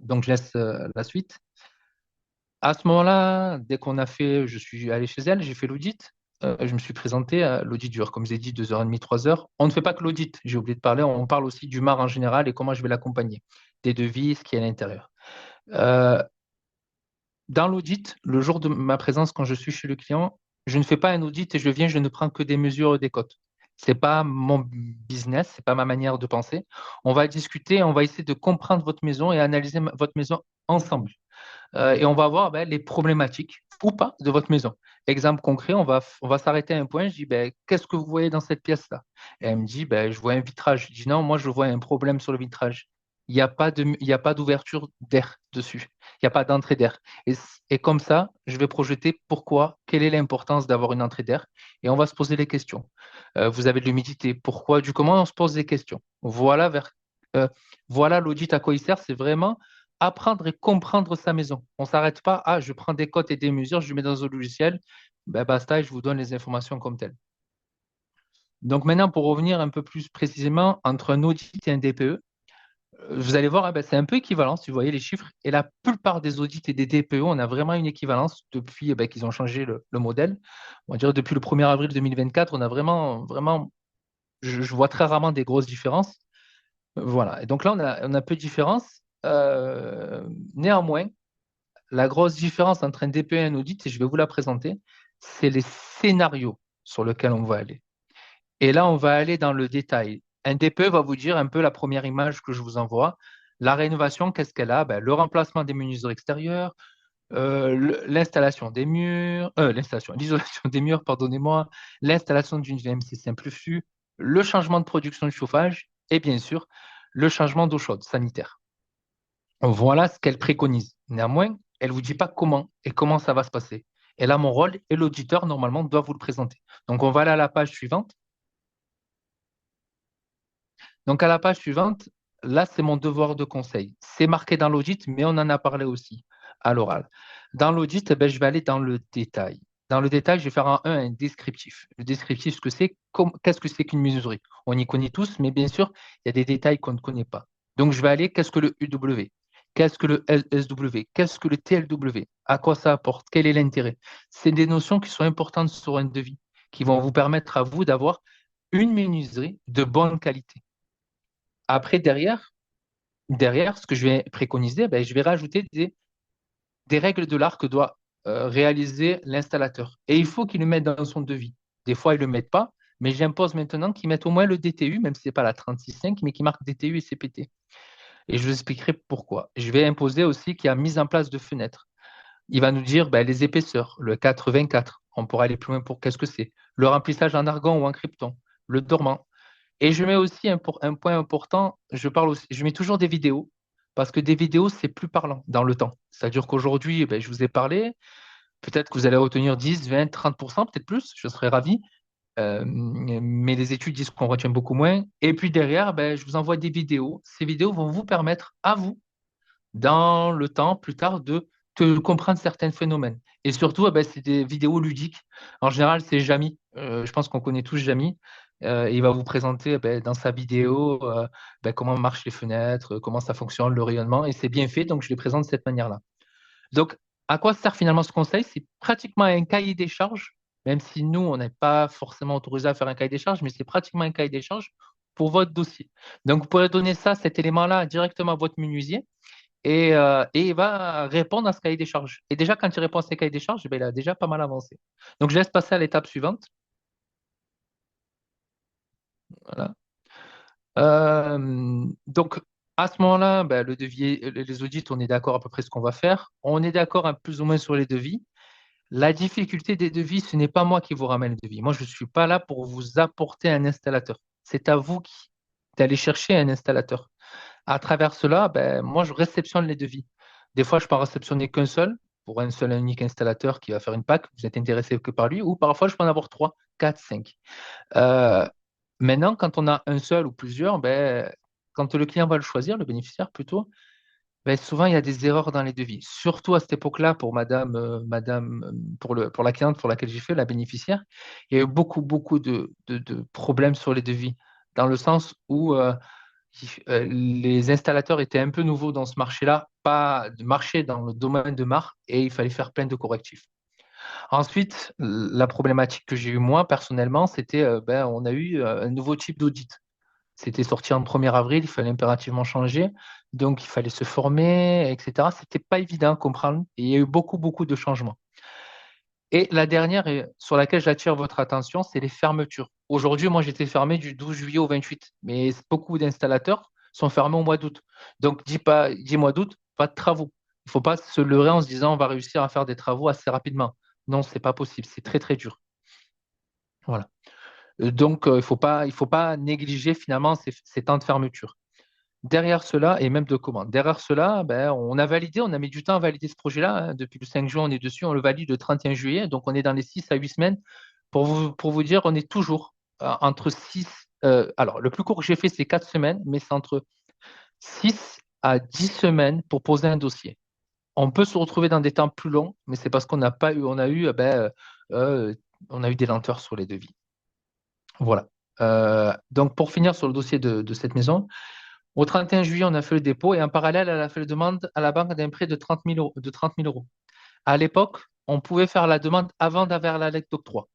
Donc, je laisse la suite. À ce moment-là, dès qu'on a fait, je suis allé chez elle, j'ai fait l'audit. Je me suis présenté. L'audit dure, comme je l'ai dit, 2h30, 3 heures. On ne fait pas que l'audit, j'ai oublié de parler. On parle aussi du MAR en général et comment je vais l'accompagner, des devis, ce qui est à l'intérieur. Dans l'audit, le jour de ma présence, quand je suis chez le client, je ne fais pas un audit et je viens, je ne prends que des mesures et des cotes. Ce n'est pas mon business, ce n'est pas ma manière de penser. On va discuter, on va essayer de comprendre votre maison et analyser votre maison ensemble. Et on va voir les problématiques ou pas de votre maison. Exemple concret, on va s'arrêter à un point. Je dis, qu'est-ce que vous voyez dans cette pièce-là? Et elle me dit, je vois un vitrage. Je dis, non, moi, je vois un problème sur le vitrage. Il n'y a pas d'ouverture d'air dessus. Il n'y a pas d'entrée d'air. Et comme ça, je vais projeter pourquoi, quelle est l'importance d'avoir une entrée d'air. Et on va se poser les questions. Vous avez de l'humidité. Pourquoi, du comment, on se pose des questions. Voilà l'audit à quoi il sert. C'est vraiment apprendre et comprendre sa maison. On ne s'arrête pas à je prends des cotes et des mesures, je mets dans un logiciel, basta, et je vous donne les informations comme telles. Donc maintenant, pour revenir un peu plus précisément entre un audit et un DPE, vous allez voir, c'est un peu équivalent si vous voyez les chiffres. Et la plupart des audits et des DPE, on a vraiment une équivalence depuis qu'ils ont changé le modèle. On va dire depuis le 1er avril 2024, on a vraiment, je vois très rarement des grosses différences. Voilà. Et donc là, on a peu de différences. Néanmoins, la grosse différence entre un DPE et un audit, et je vais vous la présenter, c'est les scénarios sur lesquels on va aller. Et là, on va aller dans le détail. Un DPE va vous dire un peu la première image que je vous envoie. La rénovation, qu'est-ce qu'elle a? Le remplacement des menuiseries extérieures, l'installation des murs, l'isolation des murs, pardonnez-moi, l'installation d'une VMC simple flux, le changement de production de chauffage et bien sûr, le changement d'eau chaude sanitaire. Voilà ce qu'elle préconise. Néanmoins, elle ne vous dit pas comment et comment ça va se passer. Et là, mon rôle et l'auditeur, normalement, doit vous le présenter. Donc, on va aller à la page suivante. Donc, à la page suivante, là, c'est mon devoir de conseil. C'est marqué dans l'audit, mais on en a parlé aussi à l'oral. Dans l'audit, je vais aller dans le détail. Dans le détail, je vais faire un descriptif. Le descriptif, ce que c'est, qu'est-ce que c'est qu'une menuiserie? On y connaît tous, mais bien sûr, il y a des détails qu'on ne connaît pas. Donc, je vais aller, qu'est-ce que le UW? Qu'est-ce que le LSW? Qu'est-ce que le TLW? À quoi ça apporte? Quel est l'intérêt? C'est des notions qui sont importantes sur un devis, qui vont vous permettre à vous d'avoir une menuiserie de bonne qualité. Après, derrière, ce que je vais préconiser, je vais rajouter des règles de l'art que doit réaliser l'installateur. Et il faut qu'il le mette dans son devis. Des fois, ils ne le mettent pas, mais j'impose maintenant qu'ils mettent au moins le DTU, même si ce n'est pas la 36.5, mais qu'ils marquent DTU et CPT. Et je vous expliquerai pourquoi. Je vais imposer aussi qu'il y a mise en place de fenêtres. Il va nous dire les épaisseurs, le 4,24. On pourra aller plus loin pour qu'est-ce que c'est. Le remplissage en argon ou en krypton, le dormant. Et je mets aussi un point important, je mets toujours des vidéos, parce que des vidéos, c'est plus parlant dans le temps. C'est-à-dire qu'aujourd'hui, je vous ai parlé, peut-être que vous allez retenir 10, 20, 30%, peut-être plus, je serais ravi. Mais les études disent qu'on retient beaucoup moins. Et puis derrière, je vous envoie des vidéos. Ces vidéos vont vous permettre à vous, dans le temps, plus tard, de comprendre certains phénomènes. Et surtout, c'est des vidéos ludiques. En général, c'est Jamy. Je pense qu'on connaît tous Jamy. Il va vous présenter dans sa vidéo comment marchent les fenêtres, comment ça fonctionne, le rayonnement, et c'est bien fait, donc je les présente de cette manière-là. Donc, à quoi sert finalement ce conseil? C'est pratiquement un cahier des charges, même si nous, on n'est pas forcément autorisé à faire un cahier des charges, mais c'est pratiquement un cahier des charges pour votre dossier. Donc, vous pourrez donner ça, cet élément-là, directement à votre menuisier et il va répondre à ce cahier des charges. Et déjà, quand il répond à ce cahier des charges, il a déjà pas mal avancé. Donc, je laisse passer à l'étape suivante. Voilà. Donc, à ce moment-là, le devis, les audits, on est d'accord à peu près ce qu'on va faire. On est d'accord plus ou moins sur les devis. La difficulté des devis, ce n'est pas moi qui vous ramène le devis. Moi, je ne suis pas là pour vous apporter un installateur. C'est à vous d'aller chercher un installateur. À travers cela, moi, je réceptionne les devis. Des fois, je peux en réceptionner qu'un seul, pour un seul et unique installateur qui va faire une PAC. Vous êtes intéressé que par lui, ou parfois, je peux en avoir 3, 4, 5. Euh, Maintenant, quand on a un seul ou plusieurs, quand le client va le choisir, le bénéficiaire plutôt, souvent il y a des erreurs dans les devis. Surtout à cette époque-là, pour pour la cliente pour laquelle j'ai fait, la bénéficiaire, il y a eu beaucoup, beaucoup de problèmes sur les devis, dans le sens où les installateurs étaient un peu nouveaux dans ce marché-là, pas de marché dans le domaine de marque, et il fallait faire plein de correctifs. Ensuite, la problématique que j'ai eue moi personnellement, c'était on a eu un nouveau type d'audit. C'était sorti en 1er avril, il fallait impérativement changer, donc il fallait se former, etc. C'était pas évident à comprendre et il y a eu beaucoup, beaucoup de changements. Et la dernière sur laquelle j'attire votre attention, c'est les fermetures. Aujourd'hui, moi, j'étais fermé du 12 juillet au 28, mais beaucoup d'installateurs sont fermés au mois d'août. Donc, dis mois d'août, pas de travaux. Il ne faut pas se leurrer en se disant on va réussir à faire des travaux assez rapidement. Non, c'est pas possible, c'est très, très dur. Voilà. Donc, il faut pas négliger finalement ces temps de fermeture. Derrière cela, et même de commande, derrière cela, on a validé, on a mis du temps à valider ce projet-là, hein. Depuis le 5 juin, on est dessus, on le valide le 31 juillet, donc on est dans les 6 à 8 semaines. Pour vous dire, on est toujours entre 6, alors le plus court que j'ai fait, c'est 4 semaines, mais c'est entre 6 à 10 semaines pour poser un dossier. On peut se retrouver dans des temps plus longs, mais c'est parce qu'on n'a pas eu, euh, on a eu des lenteurs sur les devis. Voilà. Donc pour finir sur le dossier de cette maison, au 31 juillet, on a fait le dépôt et en parallèle, elle a fait la demande à la banque d'un prêt de 30 000 euros. À l'époque, on pouvait faire la demande avant d'avoir la lettre d'octroi.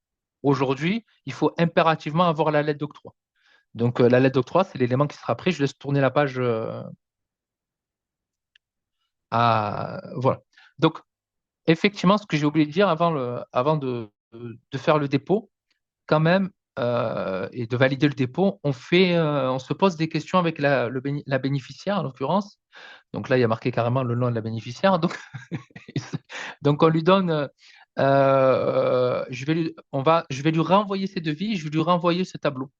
Aujourd'hui, il faut impérativement avoir la lettre d'octroi. Donc, la lettre d'octroi, c'est l'élément qui sera prêt. Je laisse tourner la page. Voilà. Donc, effectivement, ce que j'ai oublié de dire avant de faire le dépôt, quand même, et de valider le dépôt, on se pose des questions avec la bénéficiaire, en l'occurrence. Donc là, il y a marqué carrément le nom de la bénéficiaire. Donc, donc on lui donne, je vais lui renvoyer ses devis, je vais lui renvoyer ce tableau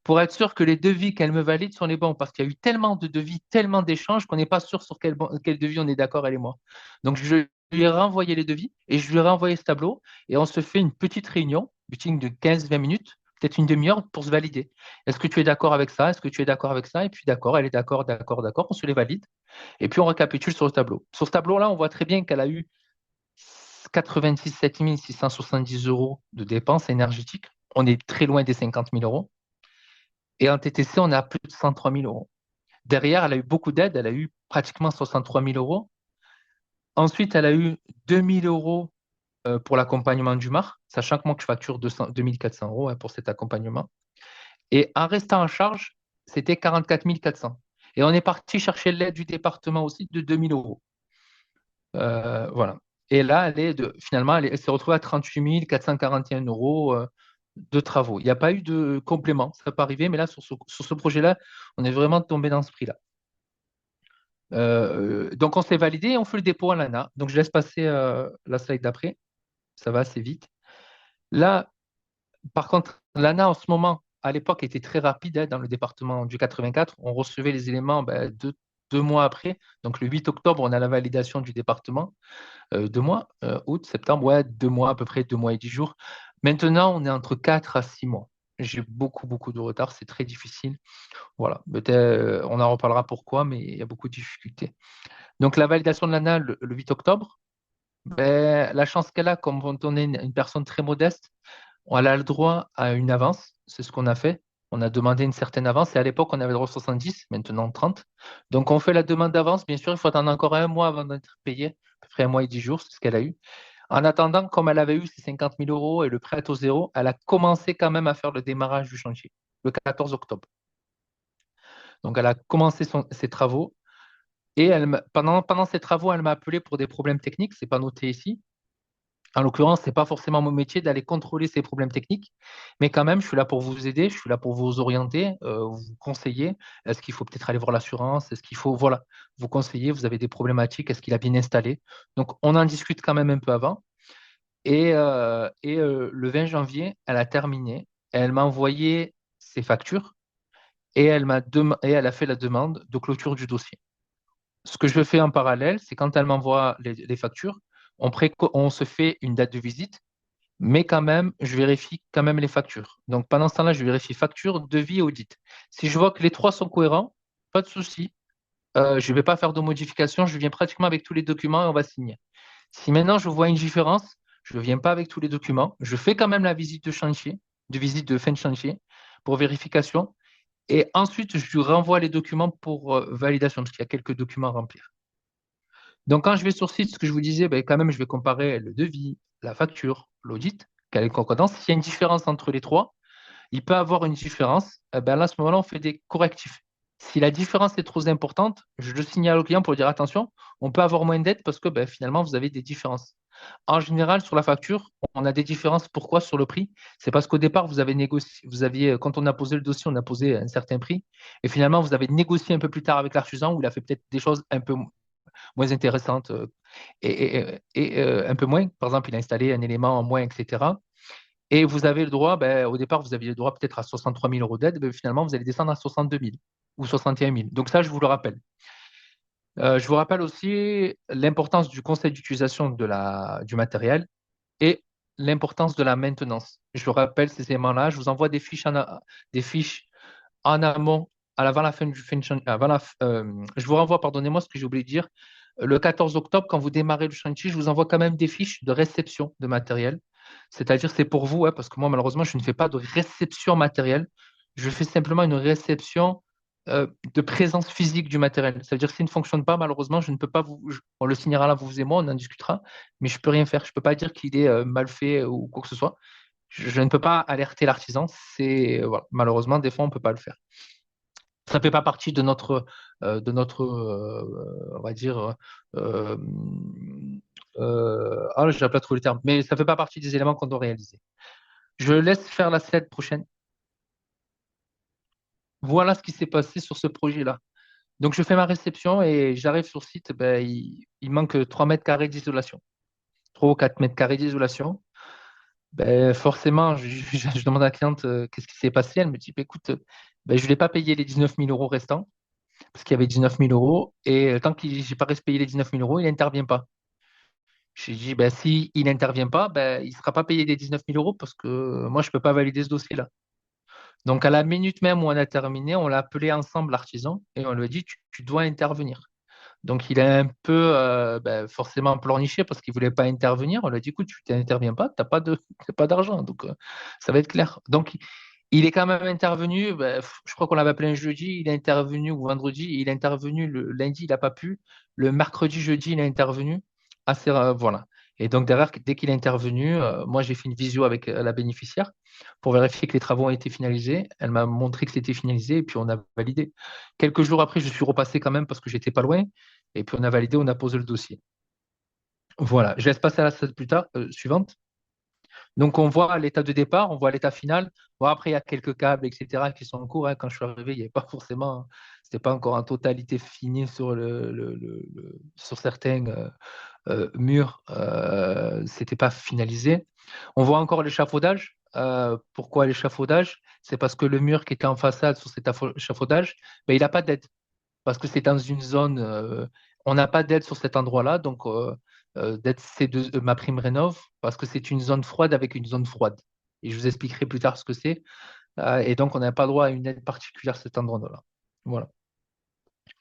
pour être sûr que les devis qu'elle me valide sont les bons, parce qu'il y a eu tellement de devis, tellement d'échanges qu'on n'est pas sûr sur quel devis on est d'accord, elle et moi. Donc je lui ai renvoyé les devis et je lui ai renvoyé ce tableau et on se fait une petite réunion, meeting de 15-20 minutes, peut-être une demi-heure pour se valider. Est-ce que tu es d'accord avec ça? Est-ce que tu es d'accord avec ça? Et puis d'accord, elle est d'accord, d'accord, d'accord, on se les valide. Et puis on récapitule sur le tableau. Sur ce tableau-là, on voit très bien qu'elle a eu 87 670 euros de dépenses énergétiques. On est très loin des 50 000 euros. Et en TTC, on est à plus de 103 000 euros. Derrière, elle a eu beaucoup d'aides. Elle a eu pratiquement 63 000 euros. Ensuite, elle a eu 2 000 euros pour l'accompagnement du MAR, sachant que moi, je facture 2 400 euros pour cet accompagnement. Et en restant en charge, c'était 44 400. Et on est parti chercher l'aide du département aussi de 2 000 euros. Voilà. Et là, finalement, elle s'est retrouvée à 38 441 euros de travaux. Il n'y a pas eu de complément, ça peut arriver, mais là, sur ce projet-là, on est vraiment tombé dans ce prix-là. Donc, on s'est validé et on fait le dépôt à l'ANA. Donc, je laisse passer la slide d'après. Ça va assez vite. Là, par contre, l'ANA, en ce moment, à l'époque, était très rapide dans le département du 84. On recevait les éléments 2 mois après. Donc, le 8 octobre, on a la validation du département. 2 mois, août, septembre, ouais, 2 mois à peu près, 2 mois et 10 jours. Maintenant, on est entre 4 à 6 mois. J'ai beaucoup, beaucoup de retard, c'est très difficile. Voilà, peut-être on en reparlera pourquoi, mais il y a beaucoup de difficultés. Donc, la validation de l'ANA le 8 octobre, la chance qu'elle a, comme on est une personne très modeste, elle a le droit à une avance c'est ce qu'on a fait. On a demandé une certaine avance et à l'époque, on avait le droit à 70, maintenant 30. Donc, on fait la demande d'avance. Bien sûr, il faut attendre encore un mois avant d'être payé, à peu près un mois et 10 jours, c'est ce qu'elle a eu. En attendant, comme elle avait eu ses 50 000 euros et le prêt à taux zéro, elle a commencé quand même à faire le démarrage du chantier le 14 octobre. Donc, elle a commencé ses travaux et pendant ces travaux, elle m'a appelé pour des problèmes techniques. Ce n'est pas noté ici. En l'occurrence, ce n'est pas forcément mon métier d'aller contrôler ces problèmes techniques, mais quand même, je suis là pour vous aider, je suis là pour vous orienter, vous conseiller. Est-ce qu'il faut peut-être aller voir l'assurance? Est-ce qu'il faut, voilà, vous conseiller? Vous avez des problématiques? Est-ce qu'il a bien installé? Donc, on en discute quand même un peu avant. Le 20 janvier, elle a terminé. Elle m'a envoyé ses factures et elle a fait la demande de clôture du dossier. Ce que je fais en parallèle, c'est quand elle m'envoie les factures, on se fait une date de visite, mais quand même, je vérifie quand même les factures. Donc pendant ce temps-là, je vérifie facture, devis et audit. Si je vois que les trois sont cohérents, pas de souci. Je ne vais pas faire de modification, je viens pratiquement avec tous les documents et on va signer. Si maintenant je vois une différence, je ne viens pas avec tous les documents, je fais quand même la visite de chantier, de visite de fin de chantier pour vérification. Et ensuite, je lui renvoie les documents pour validation, parce qu'il y a quelques documents à remplir. Donc, quand je vais sur site, ce que je vous disais, ben, quand même, je vais comparer le devis, la facture, l'audit, quelle est la concordance. S'il y a une différence entre les trois, il peut avoir une différence. Ben là, à ce moment-là, on fait des correctifs. Si la différence est trop importante, je le signale au client pour lui dire attention, on peut avoir moins d'aide parce que ben, finalement, vous avez des différences. En général, sur la facture, on a des différences. Pourquoi sur le prix? C'est parce qu'au départ, vous avez négocié, quand on a posé le dossier, on a posé un certain prix. Et finalement, vous avez négocié un peu plus tard avec l'artisan où il a fait peut-être des choses un peu moins intéressantes un peu moins. Par exemple, il a installé un élément en moins, etc. Et vous avez le droit, ben, au départ, vous aviez le droit peut-être à 63 000 euros d'aide, mais finalement, vous allez descendre à 62 000 ou 61 000. Donc ça, je vous le rappelle. Je vous rappelle aussi l'importance du conseil d'utilisation du matériel et l'importance de la maintenance. Je vous rappelle ces éléments-là. Je vous envoie des fiches en amont, avant la fin du fin de chantier. Je vous renvoie, pardonnez-moi ce que j'ai oublié de dire. Le 14 octobre, quand vous démarrez le chantier, je vous envoie quand même des fiches de réception de matériel. C'est-à-dire, c'est pour vous, hein, parce que moi, malheureusement, je ne fais pas de réception matérielle. Je fais simplement une réception de présence physique du matériel. Ça veut dire que s'il ne fonctionne pas, malheureusement, je ne peux pas on le signera là, vous et moi, on en discutera, mais je ne peux rien faire. Je ne peux pas dire qu'il est mal fait ou quoi que ce soit. Je ne peux pas alerter l'artisan. Voilà. Malheureusement, des fois, on ne peut pas le faire. Ça ne fait pas partie on va dire, euh, j'ai pas trouvé le terme, mais ça ne fait pas partie des éléments qu'on doit réaliser. Je laisse faire la slide prochaine. Voilà ce qui s'est passé sur ce projet-là. Donc, je fais ma réception et j'arrive sur site. Ben, il manque 3 mètres carrés d'isolation. 3 ou 4 mètres carrés d'isolation. Ben, forcément, je demande à la cliente qu'est-ce qui s'est passé. Elle me dit, ben, écoute, ben, je ne l'ai pas payé les 19 000 euros restants parce qu'il y avait 19 000 euros. Et tant que je n'ai pas payé les 19 000 euros, il n'intervient pas. J'ai dit, ben, s'il n'intervient pas, ben, il ne sera pas payé les 19 000 euros parce que moi, je ne peux pas valider ce dossier-là. Donc, à la minute même où on a terminé, on l'a appelé ensemble, l'artisan, et on lui a dit, tu dois intervenir. Donc, il a un peu ben, forcément pleurniché parce qu'il ne voulait pas intervenir. On lui a dit, écoute, tu n'interviens pas, tu n'as pas t'as pas d'argent. Donc, ça va être clair. Donc, il est quand même intervenu. Ben, je crois qu'on l'avait appelé un jeudi. Il est intervenu ou vendredi. Il est intervenu le lundi, il n'a pas pu. Le mercredi, jeudi, il est intervenu. Voilà. Et donc, derrière, dès qu'il est intervenu, moi, j'ai fait une visio avec la bénéficiaire pour vérifier que les travaux ont été finalisés. Elle m'a montré que c'était finalisé et puis on a validé. Quelques jours après, je suis repassé quand même parce que j'étais pas loin. Et puis on a validé, on a posé le dossier. Voilà. Je laisse passer à la slide plus tard, suivante. Donc, on voit l'état de départ, on voit l'état final. Bon, après, il y a quelques câbles, etc., qui sont en cours. Hein. Quand je suis arrivé, il n'y avait pas forcément, c'était pas encore en totalité fini sur, sur certains murs. C'était pas finalisé. On voit encore l'échafaudage. Pourquoi l'échafaudage? C'est parce que le mur qui était en façade sur cet échafaudage, ben, il n'a pas d'aide. Parce que c'est dans une zone, on n'a pas d'aide sur cet endroit-là. Donc, d'aide, c'est de ma prime rénov, parce que c'est une zone froide avec une zone froide. Et je vous expliquerai plus tard ce que c'est. Et donc, on n'a pas droit à une aide particulière à cet endroit-là. Voilà.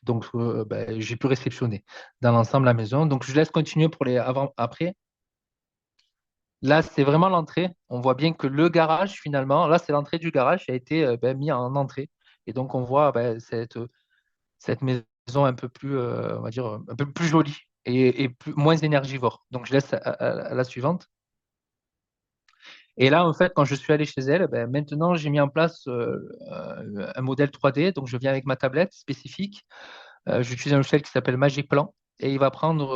Donc, ben, j'ai pu réceptionner dans l'ensemble la maison. Donc, je laisse continuer pour les avant-après. Là, c'est vraiment l'entrée. On voit bien que le garage, finalement, là, c'est l'entrée du garage qui a été mis en entrée. Et donc, on voit cette maison un peu plus, on va dire, un peu plus jolie et moins énergivore. Donc, je laisse à la suivante. Et là, en fait, quand je suis allé chez elle, maintenant, j'ai mis en place un modèle 3D. Donc, je viens avec ma tablette spécifique. J'utilise un logiciel qui s'appelle Magic Plan. Et il va prendre,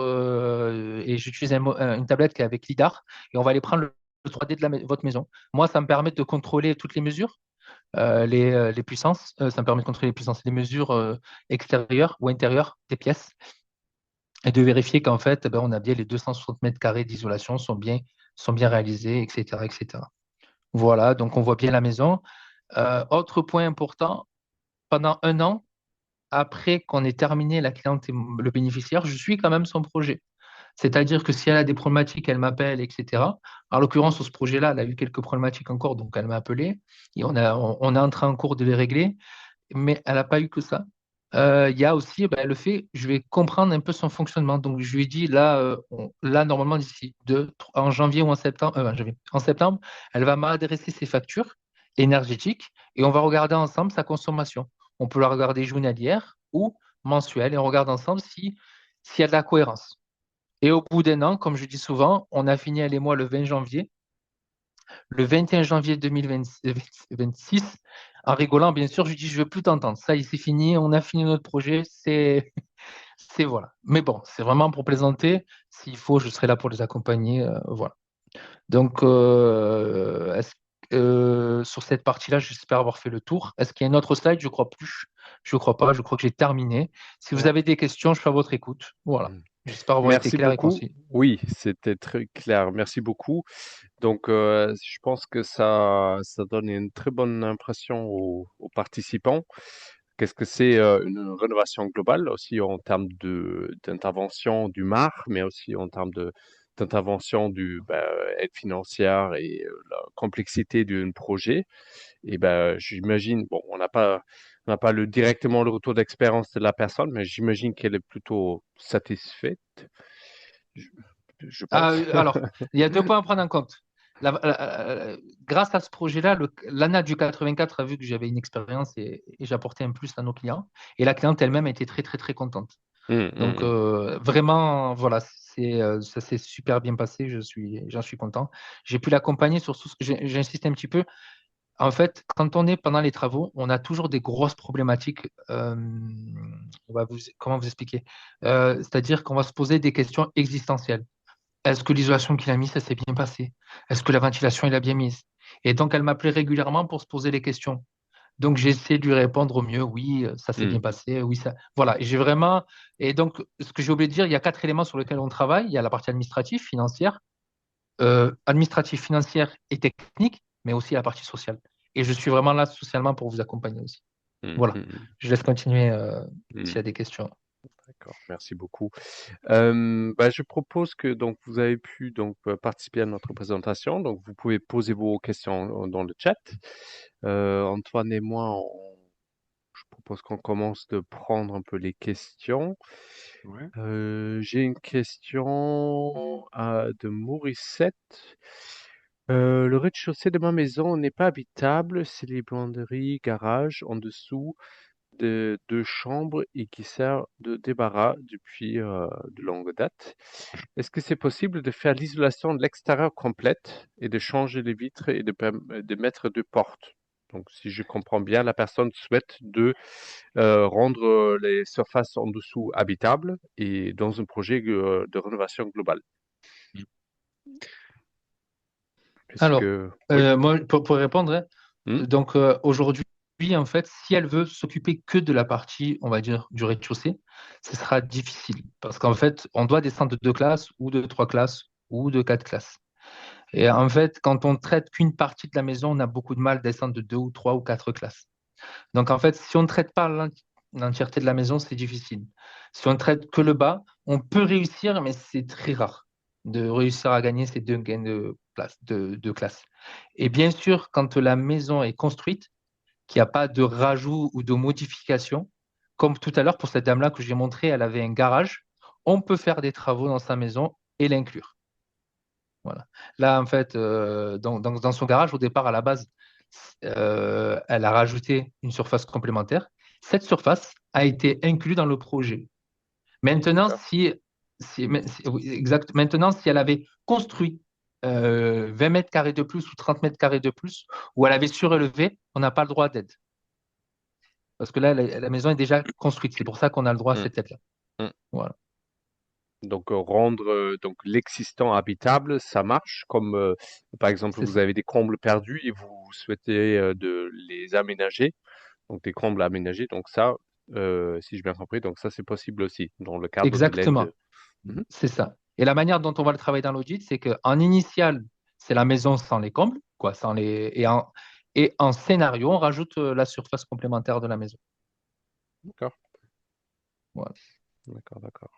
et j'utilise une tablette qui est avec LiDAR. Et on va aller prendre le 3D de votre maison. Moi, ça me permet de contrôler toutes les mesures, les puissances. Ça me permet de contrôler les puissances, les mesures extérieures ou intérieures des pièces. Et de vérifier qu'en fait, on a bien les 260 mètres carrés d'isolation sont bien réalisés, etc., etc. Voilà, donc on voit bien la maison. Autre point important, pendant un an, après qu'on ait terminé la cliente et le bénéficiaire, je suis quand même son projet. C'est-à-dire que si elle a des problématiques, elle m'appelle, etc. En l'occurrence, sur ce projet-là, elle a eu quelques problématiques encore, donc elle m'a appelé et on est en train en cours de les régler, mais elle n'a pas eu que ça. Il y a aussi le fait, je vais comprendre un peu son fonctionnement. Donc, je lui ai dit, là, là normalement, en janvier ou en septembre, elle va m'adresser ses factures énergétiques et on va regarder ensemble sa consommation. On peut la regarder journalière ou mensuelle et on regarde ensemble s'il y a de la cohérence. Et au bout d'un an, comme je dis souvent, on a fini, elle et moi, le 20 janvier. Le 21 janvier 2026, en rigolant, bien sûr, je lui dis, je ne veux plus t'entendre. Ça, c'est fini, on a fini notre projet, c'est voilà. Mais bon, c'est vraiment pour plaisanter. S'il faut, je serai là pour les accompagner. Voilà. Donc, sur cette partie-là, j'espère avoir fait le tour. Est-ce qu'il y a un autre slide? Je crois plus. Je crois pas. Je crois que j'ai terminé. Si vous Ouais. avez des questions, je suis à votre écoute. Voilà. Mm. J'espère avoir été Merci clair et beaucoup. concis. Oui, c'était très clair. Merci beaucoup. Donc, je pense que ça donne une très bonne impression aux participants. Qu'est-ce que c'est une rénovation globale aussi en termes d'intervention du MAR, mais aussi en termes d'intervention du aide financière et la complexité d'un projet. Et ben, j'imagine, bon, on n'a pas directement le retour d'expérience de la personne, mais j'imagine qu'elle est plutôt satisfaite, je, je Ah, pense. alors, il y a deux points à prendre en compte. Grâce à ce projet-là, l'ANA du 84 a vu que j'avais une expérience et j'apportais un plus à nos clients. Et la cliente elle-même était très, très, très contente. Hum, hum, Donc, hum. vraiment, voilà, ça s'est super bien passé. J'en suis content. J'ai pu l'accompagner sur tout ce que j'insiste un petit peu. En fait, quand on est pendant les travaux, on a toujours des grosses problématiques. Comment vous expliquer? C'est-à-dire qu'on va se poser des questions existentielles. Est-ce que l'isolation qu'il a mise, ça s'est bien passé? Est-ce que la ventilation, il a bien mise? Et donc, elle m'appelait régulièrement pour se poser les questions. Donc, j'ai essayé de lui répondre au mieux. Oui, ça s'est bien Hum. passé. Oui, ça. Voilà. Et j'ai vraiment. Et donc, ce que j'ai oublié de dire, il y a 4 éléments sur lesquels on travaille. Il y a la partie administrative, financière, financière et technique, mais aussi la partie sociale. Et je suis vraiment là socialement pour vous accompagner aussi. Hum, Voilà. hum, Je laisse continuer s'il hum. y a des questions. D'accord, merci beaucoup. Je propose que donc vous avez pu donc participer à notre présentation, donc vous pouvez poser vos questions dans le chat. Antoine et moi, je propose qu'on commence de prendre un peu les questions. Ouais. J'ai une question de Morissette. Le rez-de-chaussée de ma maison n'est pas habitable, c'est les buanderies, garage en dessous de 2 chambres et qui sert de débarras depuis de longue date. Est-ce que c'est possible de faire l'isolation de l'extérieur complète et de changer les vitres et de mettre 2 portes? Donc, si je comprends bien, la personne souhaite de rendre les surfaces en dessous habitables et dans un projet de rénovation globale. Est-ce Alors, que... Oui. moi, pour répondre, hein, Hmm. donc aujourd'hui, en fait, si elle veut s'occuper que de la partie, on va dire, du rez-de-chaussée, ce sera difficile parce qu'en fait, on doit descendre de 2 classes ou de 3 classes ou de 4 classes. Et en fait, quand on traite qu'une partie de la maison, on a beaucoup de mal à descendre de 2 ou 3 ou 4 classes. Donc, en fait, si on ne traite pas l'entièreté de la maison, c'est difficile. Si on ne traite que le bas, on peut réussir, mais c'est très rare de réussir à gagner ces deux gains de classe. Et bien sûr, quand la maison est construite, qu'il n'y a pas de rajout ou de modification, comme tout à l'heure pour cette dame-là que j'ai montré, elle avait un garage, on peut faire des travaux dans sa maison et l'inclure. Voilà. Là, en fait, dans son garage, au départ, à la base, elle a rajouté une surface complémentaire. Cette surface a été inclue dans le projet. Maintenant, D'accord. oui, exact. Maintenant, si elle avait construit 20 mètres carrés de plus ou 30 mètres carrés de plus, ou elle avait surélevé, on n'a pas le droit d'aide. Parce que là, la maison est déjà construite. C'est pour ça qu'on a le droit à Mm, cette aide-là. mm. Voilà. Donc rendre donc l'existant habitable, ça marche. Comme par exemple, C'est vous ça. avez des combles perdus et vous souhaitez de les aménager. Donc des combles aménagés. Donc ça, si j'ai bien compris, donc ça c'est possible aussi dans le cadre de Exactement. l'aide. Mhm. C'est ça. Et la manière dont on va le travailler dans l'audit, c'est qu'en initial, c'est la maison sans les combles, quoi, et en scénario, on rajoute la surface complémentaire de la maison. D'accord, Voilà. d'accord, d'accord.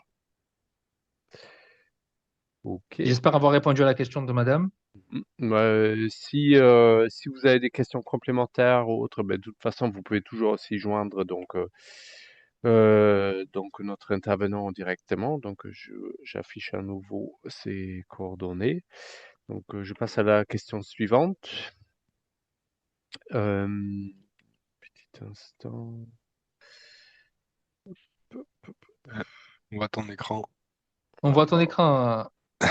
Ok. J'espère avoir répondu à la question de madame. Si vous avez des questions complémentaires ou autres, ben, de toute façon, vous pouvez toujours aussi joindre donc notre intervenant directement. Donc, j'affiche à nouveau ses coordonnées. Donc, je passe à la question suivante. Euh, Petit instant. Ouais, on voit ton écran. On voit ton Alors, écran.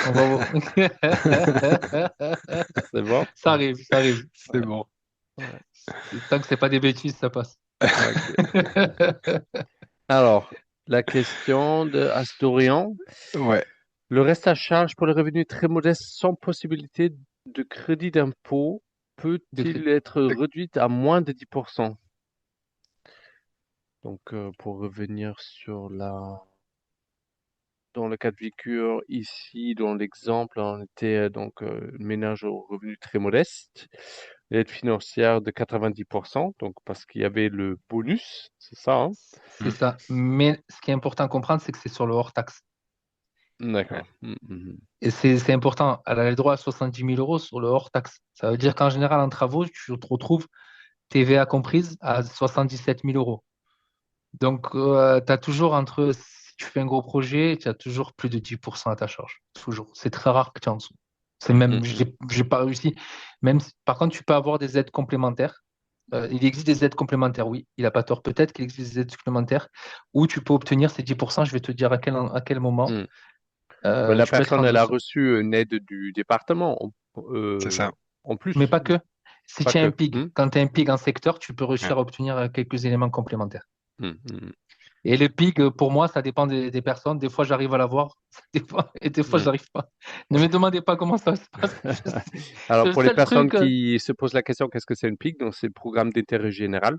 On va voir. c'est bon? Ça arrive, ça arrive. C'est bon. Ouais, Tant que c'est pas des bêtises, ça passe. ok. Alors, la question de Astorian. Ouais. Le reste à charge pour les revenus très modestes sans possibilité de crédit d'impôt De peut-il crédit. être réduit à moins de 10%? Donc, pour revenir dans le cas de figure ici, dans l'exemple, on était un ménage aux revenus très modestes, l'aide financière de 90%, donc parce qu'il y avait le bonus, c'est ça, hein? C'est ça. Mais ce qui est important à comprendre, c'est que c'est sur le hors taxe. D'accord. Et c'est important. Elle a le droit à 70 000 euros sur le hors taxe. Ça veut dire qu'en général, en travaux, tu te retrouves TVA comprise à 77 000 euros. Donc, tu as toujours si tu fais un gros projet, tu as toujours plus de 10% à ta charge. Toujours. C'est très rare que tu es en dessous. C'est même, j'ai pas réussi. Par contre, tu peux avoir des aides complémentaires. Il existe des aides complémentaires, oui. Il n'a pas tort. Peut-être qu'il existe des aides supplémentaires où tu peux obtenir ces 10%. Je vais te dire à quel moment. Ouais, la Tu peux être personne, en elle a dessous. reçu une aide du département C'est ça. en Mais plus, pas que. Si pas tu as un que. PIG, quand tu as un PIG en secteur, tu peux Ouais. réussir à obtenir quelques éléments complémentaires. Hum, hum, Et le PIG, pour moi, ça dépend des personnes. Des fois, j'arrive à l'avoir, et des fois, hum. j'arrive pas. Ne me demandez pas comment ça se passe. Alors, C'est le pour les seul personnes truc. qui se posent la question, qu'est-ce que c'est une PIC? Donc, c'est le programme d'intérêt général.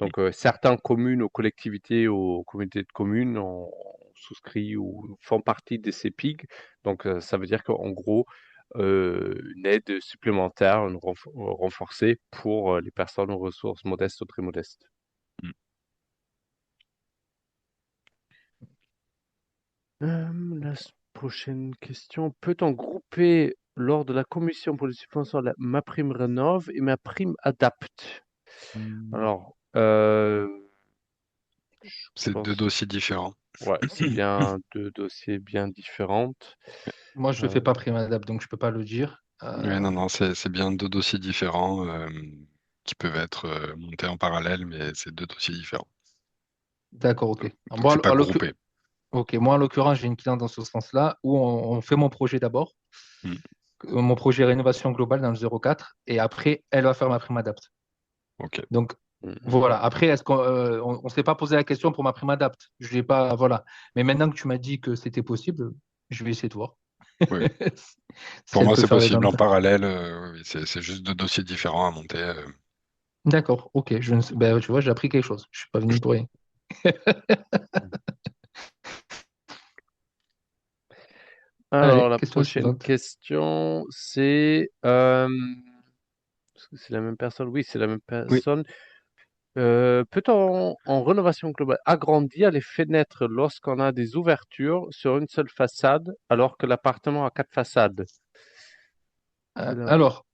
Donc, certaines communes ou collectivités ou communautés de communes ont souscrit ou font partie de ces PIC. Donc, ça veut dire qu'en gros, une aide supplémentaire, renforcée pour les personnes aux ressources modestes ou très modestes. Mm. La prochaine question. Peut-on grouper lors de la commission pour les subventions ma prime rénov et ma prime adapte? Alors, je C'est deux pense, dossiers différents. ouais, c'est bien deux dossiers bien différents. Moi, je ne Euh, fais pas prime adapte, donc je ne peux pas le dire. Ouais, non, non, c'est bien deux dossiers différents qui peuvent être montés en parallèle, mais c'est deux dossiers différents. D'accord, ok. Donc c'est pas groupé. Ok, moi, en l'occurrence, j'ai une cliente dans ce sens-là où on fait mon projet d'abord, Mm. mon projet rénovation globale dans le 04, et après, elle va faire ma prime adapte. Ok. Donc, mm, mm, voilà. Après, est-ce qu'on on s'est pas posé la question pour ma prime adapte? Je l'ai pas, voilà. Mais maintenant que tu m'as dit que c'était possible, je vais essayer de voir Oui. si Pour elle moi, peut c'est faire les possible deux. en parallèle. Oui, c'est juste deux dossiers différents à monter. D'accord, ok. Ben, tu vois, j'ai appris quelque chose. Je suis pas venu pour rien. mm. Alors, Allez, la question prochaine suivante. question, c'est... est-ce que c'est la même personne? Oui, c'est la même Oui, personne. Peut-on, en rénovation globale, agrandir les fenêtres lorsqu'on a des ouvertures sur une seule façade, alors que l'appartement a quatre façades? Voilà. Alors,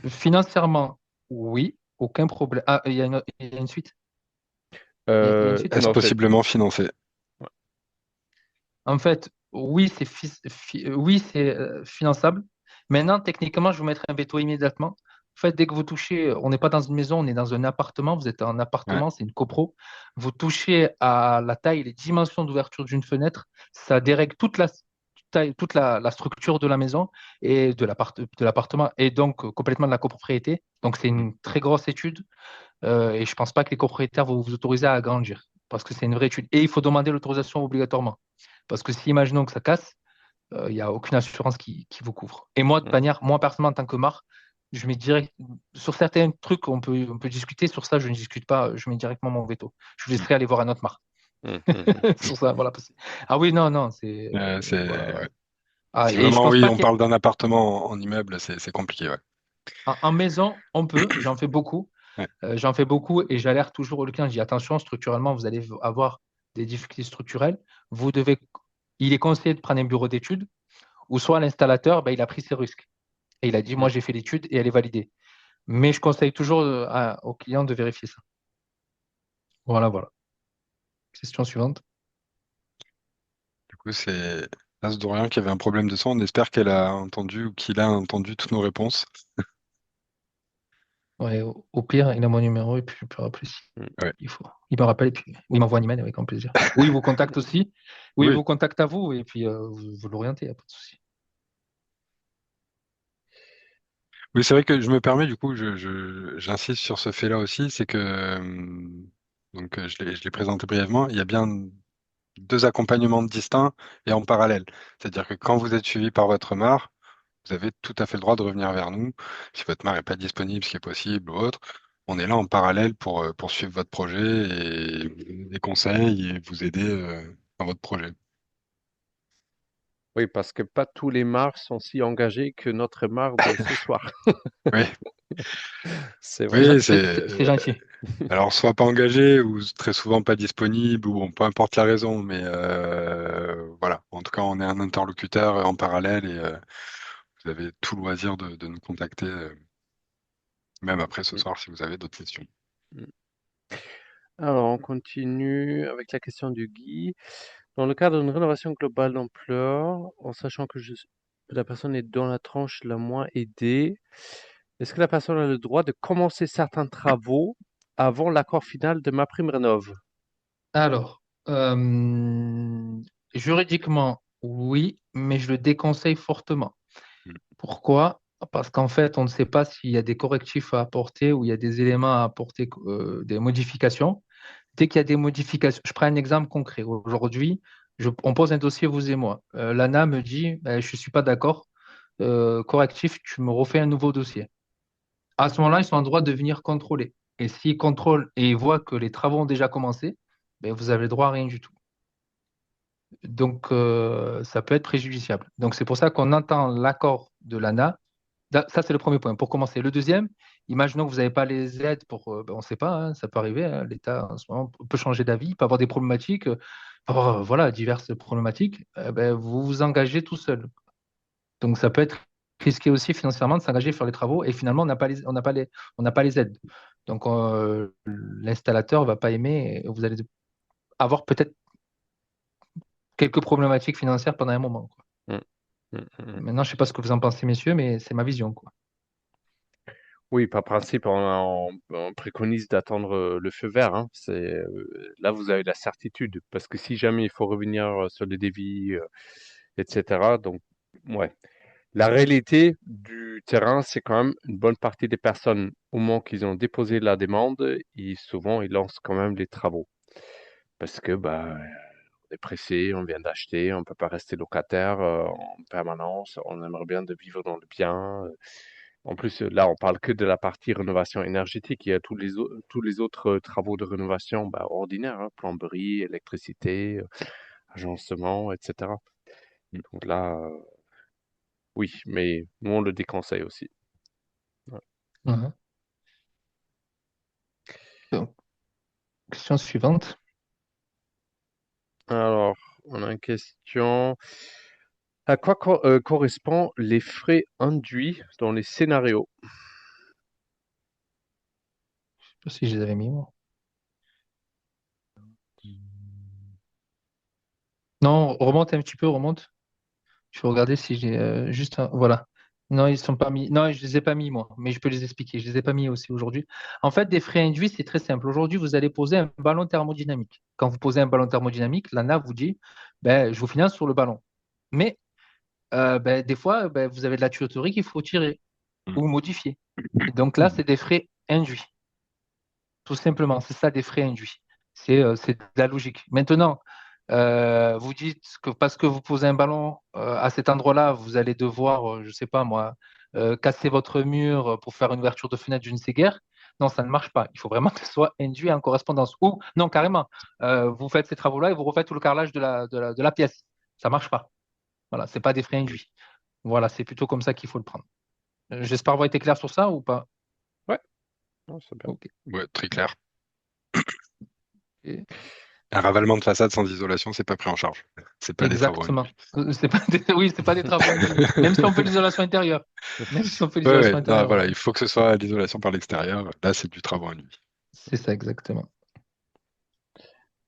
financièrement, oui, aucun problème. Ah, il y a une suite? Il y a une suite ou est-ce Non, pas? possiblement financé? En fait, oui, c'est finançable, Maintenant, techniquement, je vous mettrai un veto immédiatement. En fait, dès que vous touchez, on n'est pas dans une maison, on est dans un appartement. Vous êtes en Ouais. appartement, c'est une copro. Vous touchez à la taille, les dimensions d'ouverture d'une fenêtre, ça dérègle toute la taille, la structure de la maison et de l'appartement et donc complètement de la copropriété. Donc, c'est Mm. une très grosse étude et je ne pense pas que les copropriétaires vont vous autoriser à agrandir parce que c'est une vraie étude. Et il faut demander l'autorisation obligatoirement. Parce que si, imaginons que ça casse, il n'y a aucune assurance qui vous couvre. Et moi, de Mm, manière, moi personnellement, en tant que marque, je mets direct sur certains trucs, on peut discuter. Sur ça, je ne discute pas. Je mets directement mon veto. Je vous Mm. laisserai aller voir un autre marque mm, mm, mm. sur ça. Voilà. Ah oui, non, non, c'est voilà. Ouais. Ah, Si et je vraiment, pense oui, pas on qu'il y ait- parle d'un appartement en immeuble, c'est compliqué, ouais. en maison, on peut. J'en fais beaucoup. Ouais. J'en fais beaucoup et j'alerte toujours le client. Je dis attention, structurellement, vous allez avoir des difficultés structurelles. Vous devez, il est conseillé de prendre un bureau d'études ou soit l'installateur, ben, il a pris ses risques. Et il a dit, Mm. moi, j'ai fait l'étude et elle est validée. Mais je conseille toujours aux clients de vérifier ça. Voilà, voilà. Question suivante. Du coup, c'est As Dorian qui avait un problème de son. On espère qu'elle a entendu ou qu'il a entendu toutes nos réponses. Ouais, au pire, il a mon numéro et puis je peux rappeler si Mm. Ouais. il faut. Il me rappelle et puis il m'envoie un email avec grand plaisir. Ou il vous contacte aussi. Ou il Oui, vous contacte à vous et puis vous l'orientez, il n'y a pas de souci. oui, c'est vrai que je me permets, du coup, j'insiste sur ce fait-là aussi, c'est que, je l'ai présenté brièvement, il y a bien deux accompagnements distincts et en parallèle. C'est-à-dire que quand vous êtes suivi par votre MAR, vous avez tout à fait le droit de revenir vers nous. Si votre MAR n'est pas disponible, ce qui est possible ou autre, on est là en parallèle pour suivre votre projet et vous donner des conseils et vous aider dans votre projet. Oui, parce que pas tous les mars sont si engagés que notre mar de ce soir. Oui, C'est vrai. oui, C'est gentil. alors soit pas engagé ou très souvent pas disponible ou bon, peu importe la raison, mais voilà. En tout cas, on est un interlocuteur en parallèle et vous avez tout loisir de nous contacter, même après ce Mm, soir si vous avez d'autres questions. mm. Alors, on continue avec la question du Guy. Dans le cadre d'une rénovation globale d'ampleur, en sachant que la personne est dans la tranche la moins aidée, est-ce que la personne a le droit de commencer certains travaux avant l'accord final de ma prime rénov'? Alors, juridiquement, oui, mais je le déconseille fortement. Mm. Pourquoi? Parce qu'en fait, on ne sait pas s'il y a des correctifs à apporter ou il y a des éléments à apporter, des modifications. Dès qu'il y a des modifications, je prends un exemple concret. Aujourd'hui, on pose un dossier, vous et moi. L'ANA me dit, ben, je ne suis pas d'accord, correctif, tu me refais un nouveau dossier. À ce moment-là, ils sont en droit de venir contrôler. Et s'ils contrôlent et ils voient que les travaux ont déjà commencé, ben, vous avez le droit à rien du tout. Donc, ça peut être préjudiciable. Donc, c'est pour ça qu'on entend l'accord de l'ANA. Ça, c'est le premier point. Pour commencer. Le deuxième, imaginons que vous n'avez pas les aides pour. Ben, on ne sait pas, hein, ça peut arriver. Hein, l'État, en ce moment, peut changer d'avis, peut avoir des problématiques, voilà, diverses problématiques. Ben, vous vous engagez tout seul. Donc, ça peut être risqué aussi financièrement de s'engager, faire les travaux et finalement, on n'a pas les aides. Donc, l'installateur ne va pas aimer et vous allez avoir peut-être quelques problématiques financières pendant un moment, quoi. Mm, mm, mm. Maintenant, je ne sais pas ce que vous en pensez, messieurs, mais c'est ma vision, quoi. Oui, par principe, on préconise d'attendre le feu vert, hein. Là, vous avez la certitude, parce que si jamais il faut revenir sur les devis, etc. Donc, ouais. La réalité du terrain, c'est quand même une bonne partie des personnes, au moment qu'ils ont déposé la demande, souvent, ils lancent quand même les travaux. Parce que, bah, on est pressé, on vient d'acheter, on ne peut pas rester locataire en permanence, on aimerait bien de vivre dans le bien. En plus, là, on parle que de la partie rénovation énergétique. Il y a tous les autres travaux de rénovation bah, ordinaires, hein, plomberie, électricité, agencement, etc. Donc là, oui, mais nous, on le déconseille aussi. Ouais. Mhm. Donc, question suivante. Alors, on a une question. À quoi correspondent les frais induits dans les scénarios? Je sais pas si je les avais mis, moi. Non, remonte un petit peu, remonte. Je vais regarder si j'ai juste voilà. Non, ils sont pas mis. Non, je les ai pas mis moi, mais je peux les expliquer. Je les ai pas mis aussi aujourd'hui. En fait, des frais induits, c'est très simple. Aujourd'hui, vous allez poser un ballon thermodynamique. Quand vous posez un ballon thermodynamique, l'ANA vous dit, ben, je vous finance sur le ballon. Mais ben, des fois, ben, vous avez de la tuyauterie qu'il faut tirer Mm. ou modifier. Et donc là, c'est des frais induits. Tout simplement, c'est ça des frais induits. C'est de la logique. Maintenant, vous dites que parce que vous posez un ballon à cet endroit-là, vous allez devoir, je ne sais pas moi, casser votre mur pour faire une ouverture de fenêtre, je ne sais guère. Non, ça ne marche pas. Il faut vraiment que ce soit induit en correspondance. Ou, non, carrément, vous faites ces travaux-là et vous refaites tout le carrelage de la pièce. Ça ne marche pas. Voilà, ce n'est pas des frais induits. Voilà, c'est plutôt comme ça qu'il faut le prendre. J'espère avoir été clair sur ça ou pas? Ouais, non, c'est bien. Ok. Ouais, très clair. Et- Un ravalement de façade sans isolation, c'est pas pris en charge. C'est pas des travaux Exactement. induits. Oui, c'est pas des travaux induits. Même si on fait l'isolation intérieure. Même si on fait Ouais, l'isolation ouais. Non, intérieure. voilà, il faut que ce soit l'isolation par l'extérieur. Là, c'est du travaux induit. C'est ça, exactement.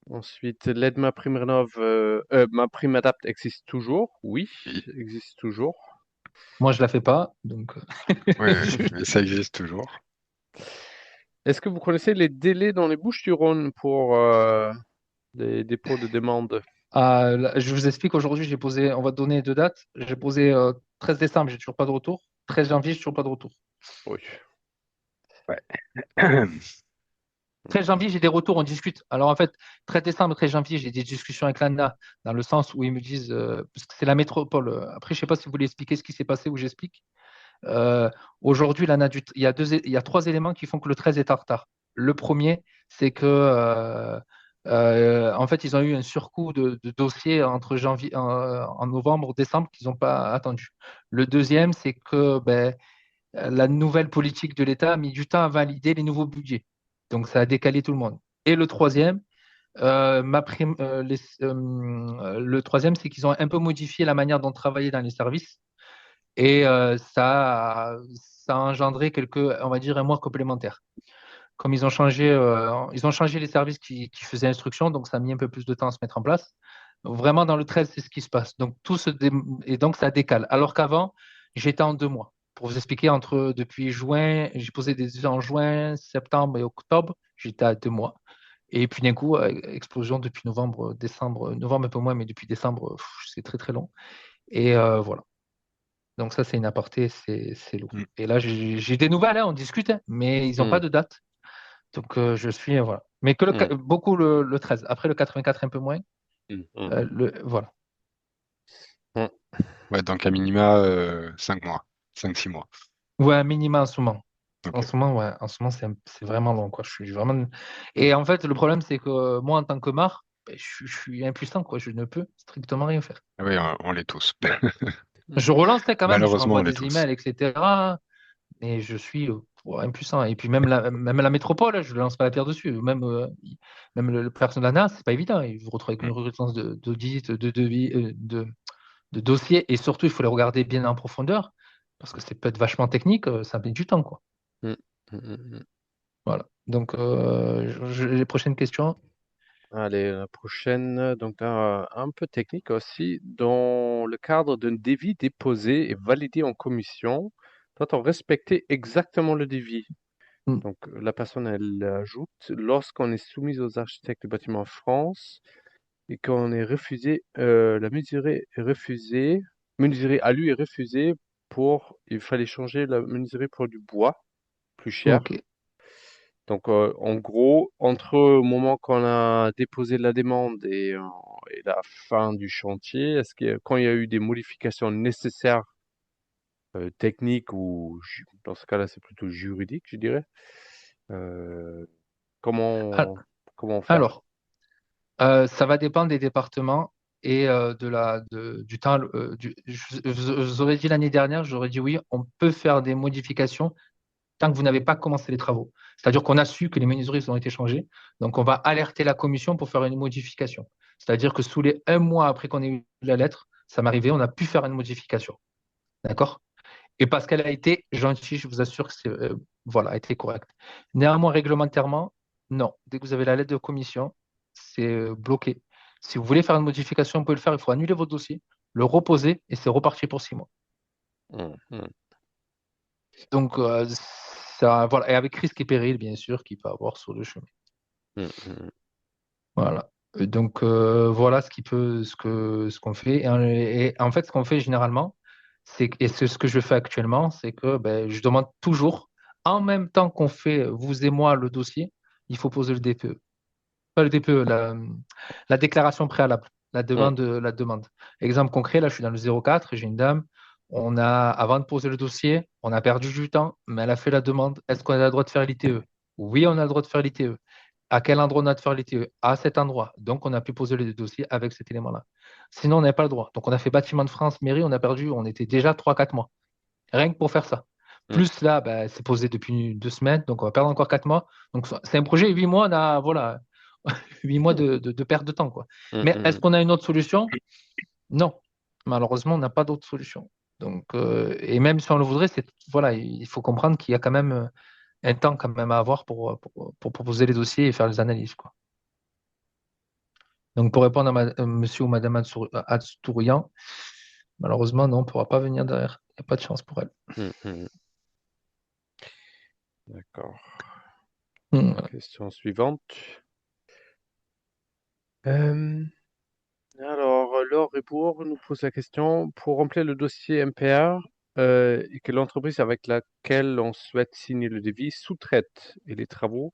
Ensuite, l'aide MaPrimeRénov', MaPrimeAdapt existe toujours? Oui, Oui, existe toujours. Moi, je la fais pas. Donc, ouais, ouais, je- mais ça existe toujours. Est-ce que vous connaissez les délais dans les Bouches-du-Rhône pour les dépôts de demande? je vous explique, aujourd'hui, on va donner deux dates. J'ai posé 13 décembre, j'ai toujours pas de retour. 13 janvier, j'ai toujours pas de retour. Oui. Ouais. 13 janvier, j'ai des retours, on discute. Alors en fait, 13 décembre, 13 janvier, j'ai des discussions avec l'ANA dans le sens où ils me disent, parce que c'est la métropole. Après, je sais pas si vous voulez expliquer ce qui s'est passé ou j'explique. Euh, Aujourd'hui, il y a trois éléments qui font que le 13 est en retard. Le premier, c'est que en fait, ils ont eu un surcoût de dossiers entre janvier, en novembre, décembre qu'ils n'ont pas attendu. Le deuxième, c'est que ben, la nouvelle politique de l'État a mis du temps à valider les nouveaux budgets. Donc, ça a décalé tout le monde. Et le troisième, le troisième, c'est qu'ils ont un peu modifié la manière dont travailler dans les services et ça a engendré on va dire, un mois complémentaire. Comme ils ont changé les services qui faisaient instruction, donc ça a mis un peu plus de temps à se mettre en place. Vraiment, dans le 13, c'est ce qui se passe. Donc, et donc, ça décale. Alors qu'avant, j'étais en 2 mois. Pour vous expliquer, depuis juin, j'ai posé des devis en juin, septembre et octobre, j'étais à 2 mois. Et puis d'un coup, explosion depuis novembre, décembre, novembre un peu moins, mais depuis décembre, c'est très très long. Et voilà. Donc ça, c'est une aparté, c'est lourd. Mm. Et là, j'ai des nouvelles, hein, on discute, hein, mais ils n'ont pas Hmm, de date. Donc je suis, voilà. Mais hmm, beaucoup le 13. Après le 84, un peu moins. hmm, Voilà. hmm. Ouais, donc à minima, 5 mois. 5, 6 mois. Ouais, un minima en ce moment. En Ok. ce moment, ouais, en ce moment, c'est vraiment long, quoi. Je suis vraiment. Et en fait, le problème, c'est que moi, en tant que marre, ben, je suis impuissant, quoi. Je ne peux strictement rien faire. Ah oui, on l'est tous. Je relance là, quand même, je Malheureusement, renvoie on l'est des tous. emails, etc. Et je suis impuissant. Et puis même la métropole, je ne lance pas la pierre dessus. Même le personnel de l'ANA, c'est pas évident. Il vous retrouve avec Mm. une reconnaissance d'audit, de devis, de dossiers. Et surtout, il faut les regarder bien en profondeur parce que c'est peut être vachement technique. Ça met du temps, quoi. Hmm, hmm, hmm, hmm. Voilà. Donc, les prochaines questions. Allez, la prochaine, donc un peu technique aussi. Dans le cadre d'un devis déposé et validé en commission, doit-on respecter exactement le devis? Hmm. Donc, la personne, elle ajoute, lorsqu'on est soumis aux architectes du bâtiment France et qu'on est refusé, la mesurée est refusée, menuiserie à lui est refusée il fallait changer la menuiserie pour du bois, plus Ok. cher. Donc, en gros, entre le moment qu'on a déposé la demande et la fin du chantier, quand il y a eu des modifications nécessaires, techniques ou dans ce cas-là, c'est plutôt juridique, je dirais, euh, Al- comment, comment faire? Alors, ça va dépendre des départements et du temps. Je vous aurais dit l'année dernière, j'aurais dit oui, on peut faire des modifications tant que vous n'avez pas commencé les travaux. C'est-à-dire qu'on a su que les menuiseries ont été changées, donc on va alerter la commission pour faire une modification. C'est-à-dire que sous les 1 mois après qu'on ait eu la lettre, ça m'arrivait, on a pu faire une modification. D'accord? Et parce qu'elle a été gentille, je vous assure que voilà, a été correcte. Néanmoins, réglementairement, non. Dès que vous avez la lettre de commission, c'est bloqué. Si vous voulez faire une modification, vous pouvez le faire. Il faut annuler votre dossier, le reposer et c'est reparti pour 6 mois. Mmh, mmh. Donc, ça, voilà. Et avec risque et péril, bien sûr, qu'il peut avoir sur le chemin. Mm, mm, Voilà. Donc, voilà ce qu'on fait. Et en fait, ce qu'on fait généralement, et c'est ce que je fais actuellement, c'est que ben, je demande toujours, en même temps qu'on fait, vous et moi, le dossier, il faut poser le DPE. Pas le DPE, la déclaration préalable, mm, la demande. Exemple concret, là, je suis dans le 04, j'ai une dame. Avant de poser le dossier, on a perdu du temps, mais elle a fait la demande. Est-ce qu'on a le droit de faire l'ITE? Oui, on a le droit de faire l'ITE. À quel endroit on a de faire l'ITE? À cet endroit. Donc, on a pu poser le dossier avec cet élément-là. Sinon, on n'avait pas le droit. Donc, on a fait bâtiment de France, mairie, on a perdu, on était déjà 3 4 mois. Rien que pour faire ça. mm. Plus là, ben, c'est posé depuis 2 semaines, donc on va perdre encore 4 mois. Donc, c'est un projet, 8 mois, on a, voilà, 8 mois de perte de temps, quoi. Mm, Mais est-ce mm. qu'on a une autre solution? Non. Malheureusement, on n'a pas d'autre solution. Donc, et même si on le voudrait, voilà, il faut comprendre qu'il y a quand même un temps quand même à avoir pour proposer les dossiers et faire les analyses, quoi. Donc, pour répondre à monsieur ou madame Adstourian, malheureusement, non, on ne pourra pas venir derrière. Il n'y a pas de chance pour elle. Mm, mm. D'accord. Voilà. Question suivante. Euh, alors, Laure Rebourg nous pose la question, pour remplir le dossier MPR et que l'entreprise avec laquelle on souhaite signer le devis sous-traite et les travaux,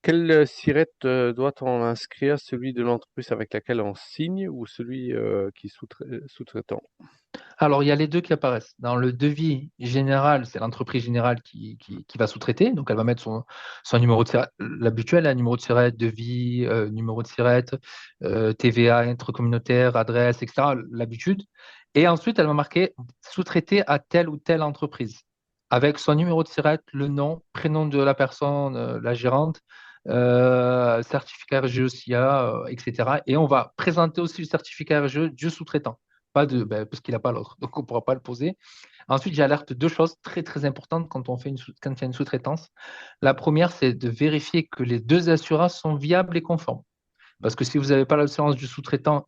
quelle SIRET doit-on inscrire, celui de l'entreprise avec laquelle on signe ou celui qui est sous-traitant? Alors, il y a les deux qui apparaissent. Dans le devis général, c'est l'entreprise générale qui va sous-traiter. Donc, elle va mettre son numéro de SIRET, l'habituel, un numéro de SIRET, devis, numéro de SIRET, TVA intercommunautaire, adresse, etc. L'habitude. Et ensuite, elle va marquer sous-traité à telle ou telle entreprise avec son numéro de SIRET, le nom, prénom de la personne, la gérante, certificat RGE s'il y a, etc. Et on va présenter aussi le certificat RGE du sous-traitant. Pas de, ben, parce qu'il n'a pas l'autre, donc on ne pourra pas le poser. Ensuite, j'alerte deux choses très très importantes quand quand il y a une sous-traitance. La première, c'est de vérifier que les deux assurances sont viables et conformes. Parce que si vous n'avez pas l'assurance du sous-traitant,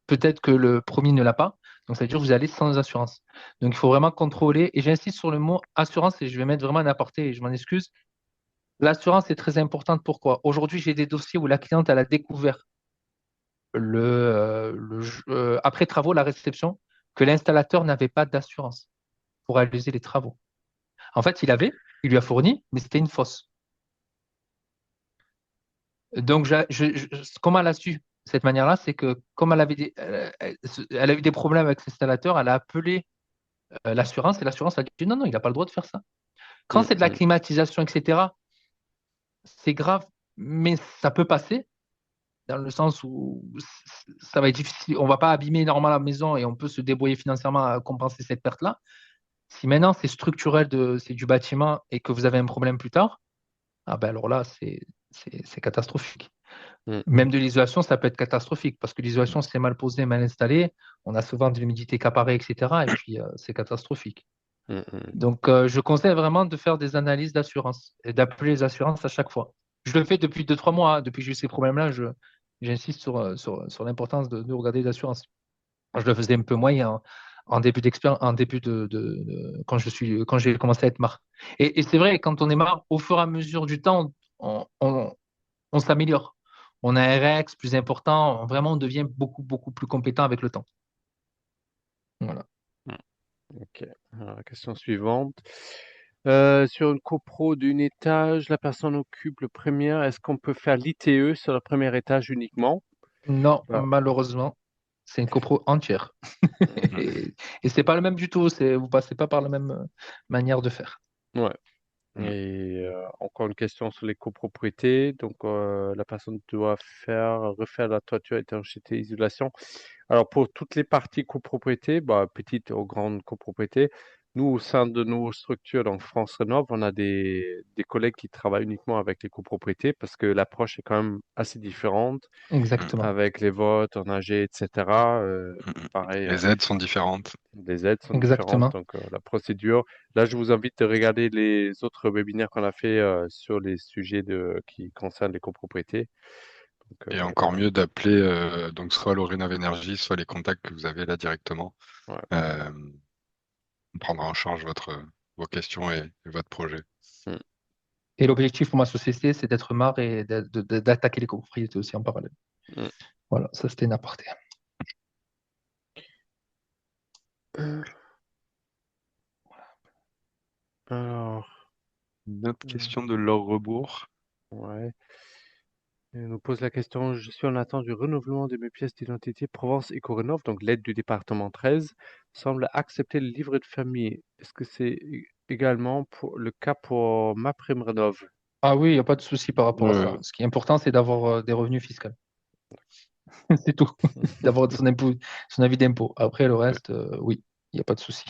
peut-être que le premier ne l'a pas. Donc, ça veut dire que vous allez sans assurance. Donc, il faut vraiment contrôler. Et j'insiste sur le mot assurance et je vais mettre vraiment un aparté et je m'en excuse. L'assurance est très importante. Pourquoi? Aujourd'hui, j'ai des dossiers où la cliente elle a découvert après travaux, la réception, que l'installateur n'avait pas d'assurance pour réaliser les travaux. En fait, il lui a fourni, mais c'était une fausse. Donc, comment elle a su cette manière-là, c'est que comme elle a eu des problèmes avec l'installateur, elle a appelé l'assurance et l'assurance a dit non, non, il n'a pas le droit de faire ça. Quand Mm, c'est de la mm, climatisation, etc., c'est grave, mais ça peut passer dans le sens où ça va être difficile. On ne va pas abîmer énormément la maison et on peut se débrouiller financièrement à compenser cette perte-là. Si maintenant c'est structurel, c'est du bâtiment et que vous avez un problème plus tard, ah ben alors là, c'est catastrophique. mm, Même de l'isolation, ça peut être catastrophique parce que l'isolation, c'est mal posé, mal installé. On a souvent de l'humidité accaparée, etc. Et puis, c'est catastrophique. mm, mm. Donc, je conseille vraiment de faire des analyses d'assurance et d'appeler les assurances à chaque fois. Je le fais depuis 2 3 mois, hein. Depuis que j'ai eu ces problèmes-là, j'insiste sur l'importance de regarder les assurances. Je le faisais un peu moins en début d'expérience, en début quand j'ai commencé à être marre. Et c'est vrai, quand on est marre, au fur et à mesure du temps, on s'améliore. On a un RX plus important, vraiment, on devient beaucoup, beaucoup plus compétent avec le temps. Voilà. Mm. Ok. Alors, la question suivante. Sur une copro d'un étage, la personne occupe le premier. Est-ce qu'on peut faire l'ITE sur le premier étage uniquement? Non, Ah, malheureusement, c'est une copro entière. Et, et c'est pas le même du tout. Vous passez pas par la même manière de faire. ouais. Mm. Et encore une question sur les copropriétés. Donc, la personne doit refaire la toiture, étanchéité, isolation. Alors, pour toutes les parties copropriété, bah, petites ou grandes copropriétés, nous, au sein de nos structures, donc France Rénov', on a des collègues qui travaillent uniquement avec les copropriétés parce que l'approche est quand même assez différente Mm. Exactement. avec les votes en AG, etc. Mm. Mm. Pareil, Les aides sont différentes. les aides sont différentes, Exactement. donc la procédure. Là, je vous invite de regarder les autres webinaires qu'on a fait sur les sujets qui concernent les copropriétés. Donc, Et encore voilà. mieux d'appeler donc soit l'Orinov Énergie, soit les contacts que vous avez là directement. Ouais. Euh, on prendra en charge vos questions et votre projet. Mm. Et l'objectif pour ma société, c'est d'être marre et d'attaquer les copropriétés aussi en parallèle. Mm. Voilà, ça c'était une aparté. Alors, Une autre question de Laure Rebourg. ouais. Elle nous pose la question, je suis en attente du renouvellement de mes pièces d'identité. Provence Éco-Rénov, donc l'aide du département 13, semble accepter le livret de famille. Est-ce que c'est également le cas pour MaPrimeRénov? Ah oui, il n'y a pas de souci par rapport à ça. Ce qui est important, c'est d'avoir des revenus fiscaux. C'est tout. D'avoir son avis d'impôt. Après, le reste, oui, il n'y a pas de souci.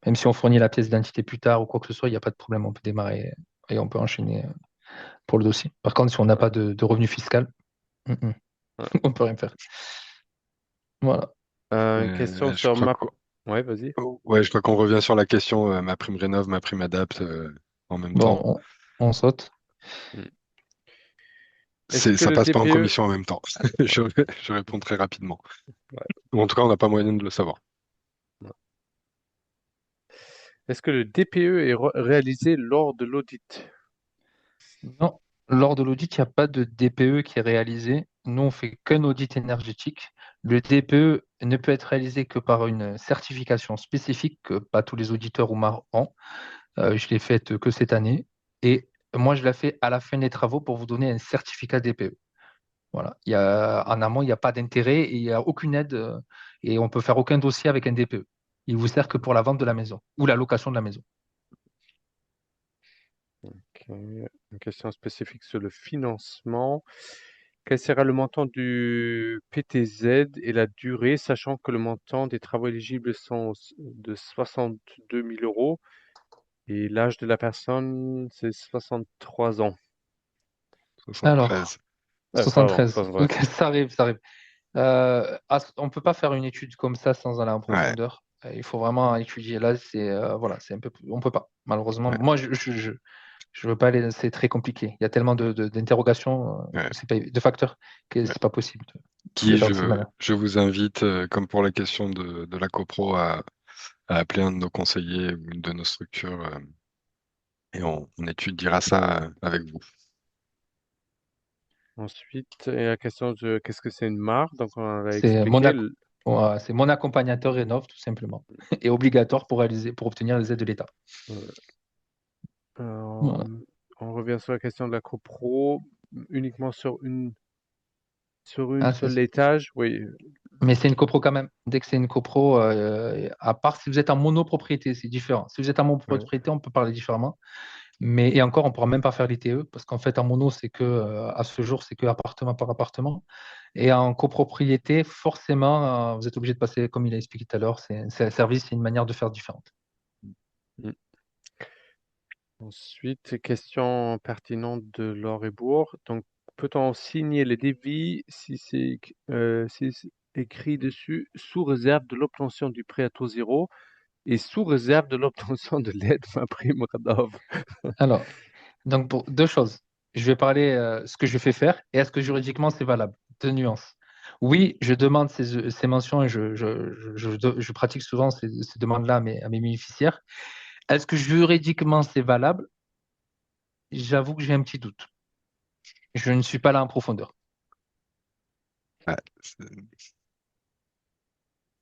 Même si on fournit la pièce d'identité plus tard ou quoi que ce soit, il n'y a pas de problème. On peut démarrer et on peut enchaîner pour le dossier. Par contre, si on n'a pas de revenus fiscaux, Ouais. on ne peut rien faire. Voilà. Une question Je sur crois ma... qu'on Ouais, vas-y. je crois qu'on revient sur la question ma prime rénov, ma prime adapte en même temps. Bon, on saute. Mm. Est-ce que Ça le passe pas en DPE... commission en même temps. Je réponds très rapidement. Ouais, Ou en tout cas, on n'a pas moyen de le savoir. ouais. Est-ce que le DPE est réalisé lors de l'audit? Non, lors de l'audit, il n'y a pas de DPE qui est réalisé. Nous, on fait qu'un audit énergétique. Le DPE ne peut être réalisé que par une certification spécifique que pas tous les auditeurs ou MAR ont. Je l'ai faite que cette année. Et moi, je la fais à la fin des travaux pour vous donner un certificat DPE. Voilà. En amont, il n'y a pas d'intérêt et il n'y a aucune aide et on peut faire aucun dossier avec un DPE. Il vous sert que pour la vente de la maison ou la location de la maison. Ok. Une question spécifique sur le financement. Quel sera le montant du PTZ et la durée, sachant que le montant des travaux éligibles sont de 62 000 euros et l'âge de la personne, c'est 63 ans. Alors, 73. Pardon, 73. 63. Ok, ça arrive, ça arrive. On ne peut pas faire une étude comme ça sans aller en Ouais, profondeur. Il faut vraiment étudier. Là, c'est voilà, c'est un peu, on peut pas. Malheureusement, ouais, moi, je veux pas aller. C'est très compliqué. Il y a tellement d'interrogations, ouais. de facteurs que Ouais. c'est pas possible de Qui faire de cette manière. je vous invite, comme pour la question de la copro, à appeler un de nos conseillers ou une de nos structures et on étudiera ça avec vous. Ensuite, il y a la question de qu'est-ce que c'est une MAR? Donc, on l'a C'est mon, expliqué. ouais, c'est mon accompagnateur Rénov, tout simplement, et obligatoire pour obtenir les aides de l'État. Euh, Voilà. on revient sur la question de la copro, uniquement sur une Ah, seule étage. Oui, mais c'est une copro quand même. Dès que c'est une copro, à part si vous êtes en monopropriété, c'est différent. Si vous êtes en ouais. monopropriété, on peut parler différemment. Mais et encore, on ne pourra même pas faire l'ITE parce qu'en fait, en mono, c'est que à ce jour, c'est que appartement par appartement. Et en copropriété, forcément, vous êtes obligé de passer, comme il a expliqué tout à l'heure, c'est un service, c'est une manière de faire différente. Mm. Ensuite, question pertinente de Laure et Bourg. Donc, peut-on signer les devis si c'est écrit dessus sous réserve de l'obtention du prêt à taux zéro et sous réserve de l'obtention de l'aide ma prime Radov? Alors, donc pour deux choses, je vais parler ce que je fais faire et est-ce que juridiquement c'est valable. Deux nuances. Oui, je demande ces mentions et je pratique souvent ces demandes-là à mes bénéficiaires. Est-ce que juridiquement c'est valable? J'avoue que j'ai un petit doute. Je ne suis pas là en profondeur. Ouais,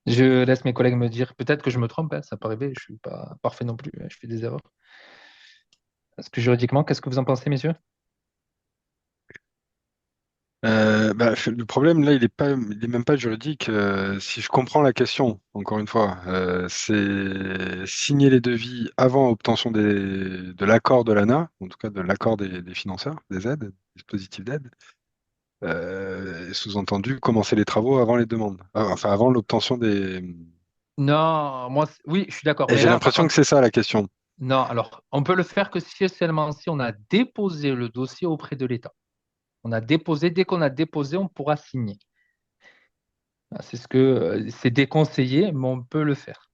Je laisse mes collègues me dire. Peut-être que je me trompe, hein, ça peut arriver. Je suis pas parfait non plus. Hein, je fais des erreurs. Est-ce que juridiquement, qu'est-ce que vous en pensez, messieurs? le problème là, il est même pas juridique. Si je comprends la question, encore une fois, c'est signer les devis avant obtention de l'accord de l'ANA, en tout cas de l'accord des financeurs, des aides, des dispositifs d'aide. Sous-entendu, commencer les travaux avant les demandes, enfin avant l'obtention des. Non, moi, oui, je suis d'accord. Et Mais j'ai là, par l'impression que contre, c'est ça la question. non. Alors, on peut le faire que si et seulement si on a déposé le dossier auprès de l'État. On a déposé. Dès qu'on a déposé, on pourra signer. Ah, c'est déconseillé, mais on peut le faire.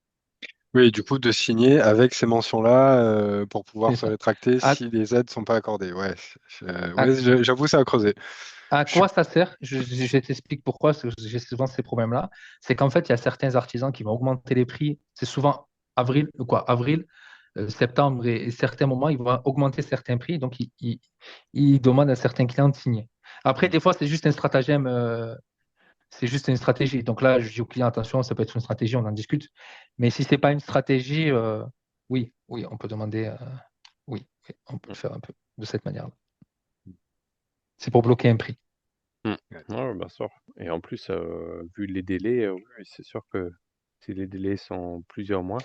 Oui, du coup, de signer avec ces mentions-là pour pouvoir C'est se ça. rétracter À, si les aides sont pas accordées. Ouais, à- j'avoue, ça a creusé. À Je suis- quoi ça sert? Je t'explique pourquoi j'ai souvent ces problèmes-là. C'est qu'en fait, il y a certains artisans qui vont augmenter les prix. C'est souvent avril, septembre et certains moments, ils vont augmenter certains prix. Donc, ils demandent à certains clients de signer. Après, des fois, c'est juste un stratagème, c'est juste une stratégie. Donc là, je dis aux clients, attention, ça peut être une stratégie, on en discute. Mais si ce n'est pas une stratégie, oui, oui, on peut demander, oui, oui, on peut le faire un peu de cette manière-là. C'est pour bloquer un prix. Ouais, bien sûr. Et en plus, vu les délais, oui, c'est sûr que si les délais sont plusieurs mois.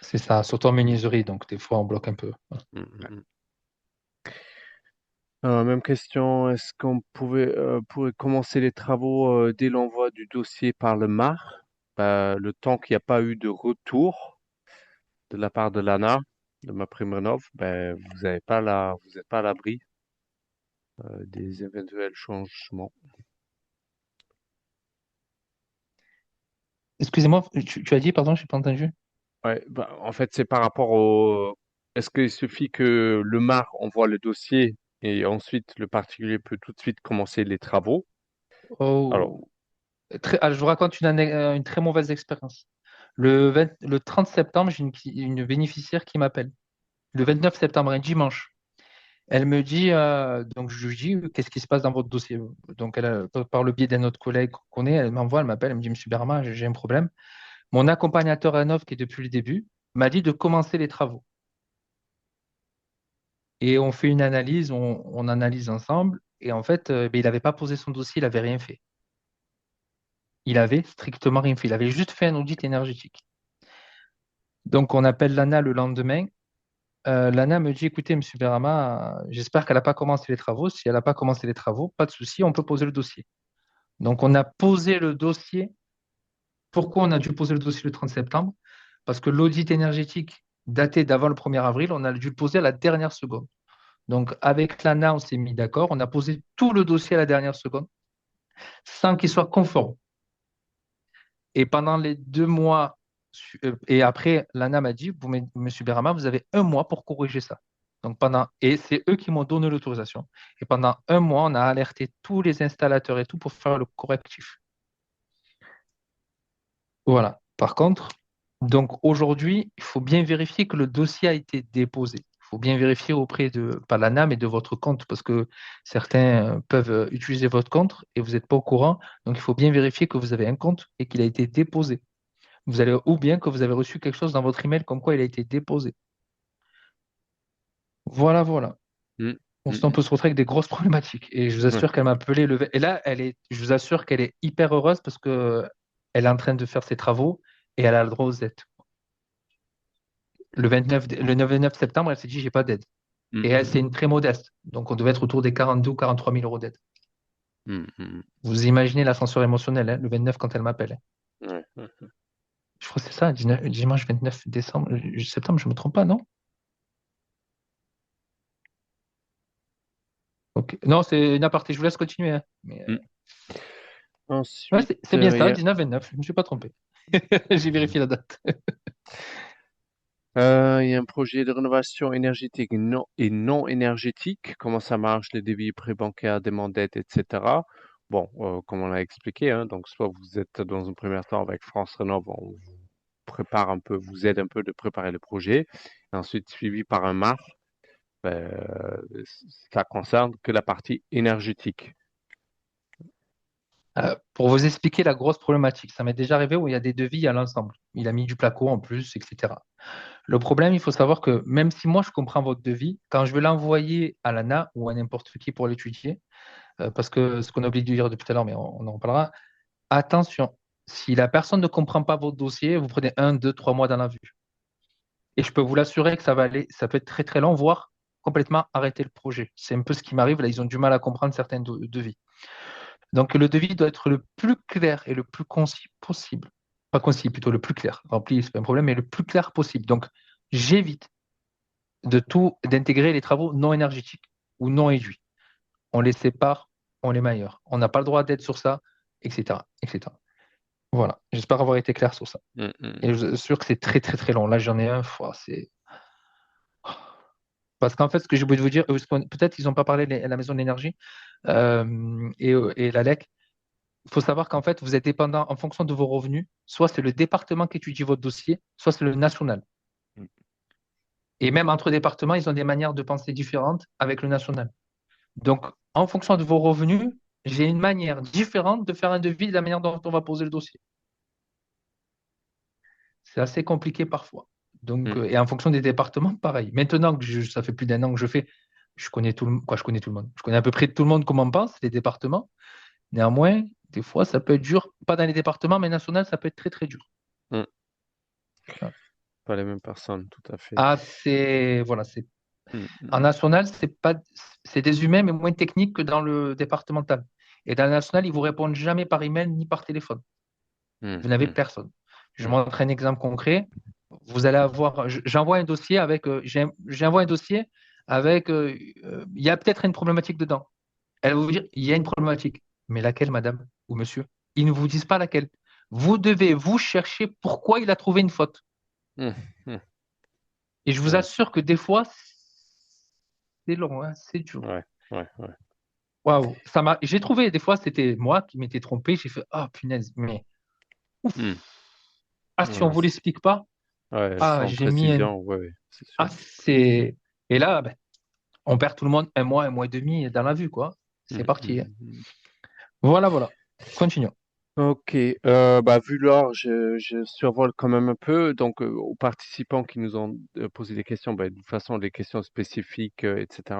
C'est ça, surtout en menuiserie. Donc, des fois, on bloque un peu. Voilà. Mm, mm, mm. Même question, est-ce qu'on pourrait commencer les travaux dès l'envoi du dossier par le MAR? Le temps qu'il n'y a pas eu de retour de la part de l'ANA, de MaPrimeRénov', vous n'êtes pas à l'abri des éventuels changements. Excusez-moi, tu as dit, pardon, je n'ai pas entendu. Ouais, en fait, c'est par rapport au. Est-ce qu'il suffit que le MAR envoie le dossier et ensuite le particulier peut tout de suite commencer les travaux? Alors, Oh, je vous raconte une très mauvaise expérience. Le 30 septembre, j'ai une bénéficiaire qui m'appelle. Le 29 septembre, un dimanche. Elle me dit, donc je lui dis, qu'est-ce qui se passe dans votre dossier? Donc, par le biais d'un autre collègue qu'on connaît, elle m'envoie, elle m'appelle, elle me dit, Monsieur Berma, j'ai un problème. Mon accompagnateur Anov, qui est depuis le début, m'a dit de commencer les travaux. Et on fait une analyse, on analyse ensemble. Et en fait, ben, il n'avait pas posé son dossier, il n'avait rien fait. Il avait strictement rien fait. Il avait juste fait un audit énergétique. Donc, on appelle Lana le lendemain. Lana me dit, écoutez, Monsieur Berama, j'espère qu'elle n'a pas commencé les travaux. Si elle n'a pas commencé les travaux, pas de souci, on peut poser le dossier. Donc, on a posé le dossier. Pourquoi on a dû poser le dossier le 30 septembre? Parce que l'audit énergétique daté d'avant le 1er avril, on a dû le poser à la dernière seconde. Donc, avec l'ANA, on s'est mis d'accord. On a posé tout le dossier à la dernière seconde sans qu'il soit conforme. Et pendant les 2 mois, et après, l'ANA m'a dit, Monsieur Berama, vous avez 1 mois pour corriger ça. Donc et c'est eux qui m'ont donné l'autorisation. Et pendant 1 mois, on a alerté tous les installateurs et tout pour faire le correctif. Voilà. Par contre, donc aujourd'hui, il faut bien vérifier que le dossier a été déposé. Il faut bien vérifier auprès de, pas l'ANA, mais de votre compte, parce que certains peuvent utiliser votre compte et vous n'êtes pas au courant. Donc, il faut bien vérifier que vous avez un compte et qu'il a été déposé. Ou bien que vous avez reçu quelque chose dans votre email comme quoi il a été déposé. Voilà, voilà. mm, Bon, mm, sinon, on peut se retrouver avec des grosses problématiques. Et je vous ouais. assure qu'elle m'a appelé Et là, je vous assure qu'elle est hyper heureuse parce que elle est en train de faire ses travaux et elle a le droit aux aides. Le 9 septembre, elle s'est dit, j'ai pas d'aide. Mm, Et elle, mm, c'est une très modeste. Donc, on devait être autour des 42 ou 43 000 euros d'aide. mm, mm, Vous imaginez l'ascenseur émotionnel, hein, le 29 quand elle m'appelle. ouais, ouais. Je crois que c'est ça, dimanche 29 décembre, septembre, je ne me trompe pas, non? Ok. Non, c'est une aparté, je vous laisse continuer, hein. Mais, Mm. ouais, Ensuite, c'est bien ça, 19-29, je ne me suis pas trompé. J'ai vérifié la date. il y a un projet de rénovation énergétique et non énergétique. Comment ça marche, les débits pré-bancaires, demande d'aide, etc. Bon, comme on l'a expliqué, hein, donc soit vous êtes dans un premier temps avec France Rénov', on vous prépare un peu, vous aide un peu de préparer le projet, et ensuite suivi par un MAR. Ben, ça concerne que la partie énergétique. Pour vous expliquer la grosse problématique, ça m'est déjà arrivé où il y a des devis à l'ensemble. Il a mis du placo en plus, etc. Le problème, il faut savoir que même si moi je comprends votre devis, quand je vais l'envoyer à l'ANA ou à n'importe qui pour l'étudier, parce que ce qu'on a oublié de dire depuis tout à l'heure, mais on en reparlera, attention, si la personne ne comprend pas votre dossier, vous prenez 1, 2, 3 mois dans la vue. Et je peux vous l'assurer que ça va aller, ça peut être très très long, voire complètement arrêter le projet. C'est un peu ce qui m'arrive, là, ils ont du mal à comprendre certains devis. Donc le devis doit être le plus clair et le plus concis possible. Pas concis, plutôt le plus clair. Rempli, c'est pas un problème, mais le plus clair possible. Donc j'évite d'intégrer les travaux non énergétiques ou non éduits. On les sépare, on les meilleurs. On n'a pas le droit d'être sur ça, etc., etc. Voilà. J'espère avoir été clair sur ça. Mm, mm. Et je suis sûr que c'est très, très, très long. Là, j'en ai un. C'est... Parce qu'en fait, ce que j'ai oublié de vous dire, peut-être ils n'ont pas parlé de la maison de l'énergie et la LEC. Il faut savoir qu'en fait, vous êtes dépendant en fonction de vos revenus. Soit c'est le département qui étudie votre dossier, soit c'est le national. Et même entre départements, ils ont des manières de penser différentes avec le national. Donc, en fonction de vos revenus, j'ai une manière différente de faire un devis de la manière dont on va poser le dossier. C'est assez compliqué parfois. Donc, Mm. et en fonction des départements, pareil. Maintenant que ça fait plus d'1 an que je fais, je connais je connais tout le monde. Je connais à peu près tout le monde comment pense, les départements. Néanmoins, des fois, ça peut être dur. Pas dans les départements, mais national, ça peut être très, très dur. Mm. Voilà. Pas les mêmes personnes, tout à fait. Ah, voilà, Mm, en mm, national, c'est des humains, mais moins techniques que dans le départemental. Et dans le national, ils vous répondent jamais par email ni par téléphone. mm, Vous n'avez mm, personne. Je mm, montre un exemple concret. Vous allez avoir, j'envoie un dossier avec, j'envoie un dossier avec, il y a peut-être une problématique dedans. Elle va vous dire, il y a une problématique. Mais laquelle, madame ou monsieur? Ils ne vous disent pas laquelle. Vous devez vous chercher pourquoi il a trouvé une faute. mm, mm. Et je vous Ouais, assure que des fois, c'est long, hein, c'est dur. ouais, ouais, ouais. Waouh, j'ai trouvé, des fois, c'était moi qui m'étais trompé. J'ai fait, ah, punaise, mais Mm. ah, si on Ouais, vous l'explique pas, ouais, ah, sans j'ai mis un, précision, ouais, ouais, c'est ah, sûr. et là, ben, on perd tout le monde 1 mois et demi dans la vue, quoi. C'est Mm, parti, hein. mm, mm. Voilà, voilà. Continuons. Ok, vu l'heure, je survole quand même un peu. Donc, aux participants qui nous ont posé des questions, de toute façon, les questions spécifiques, etc.,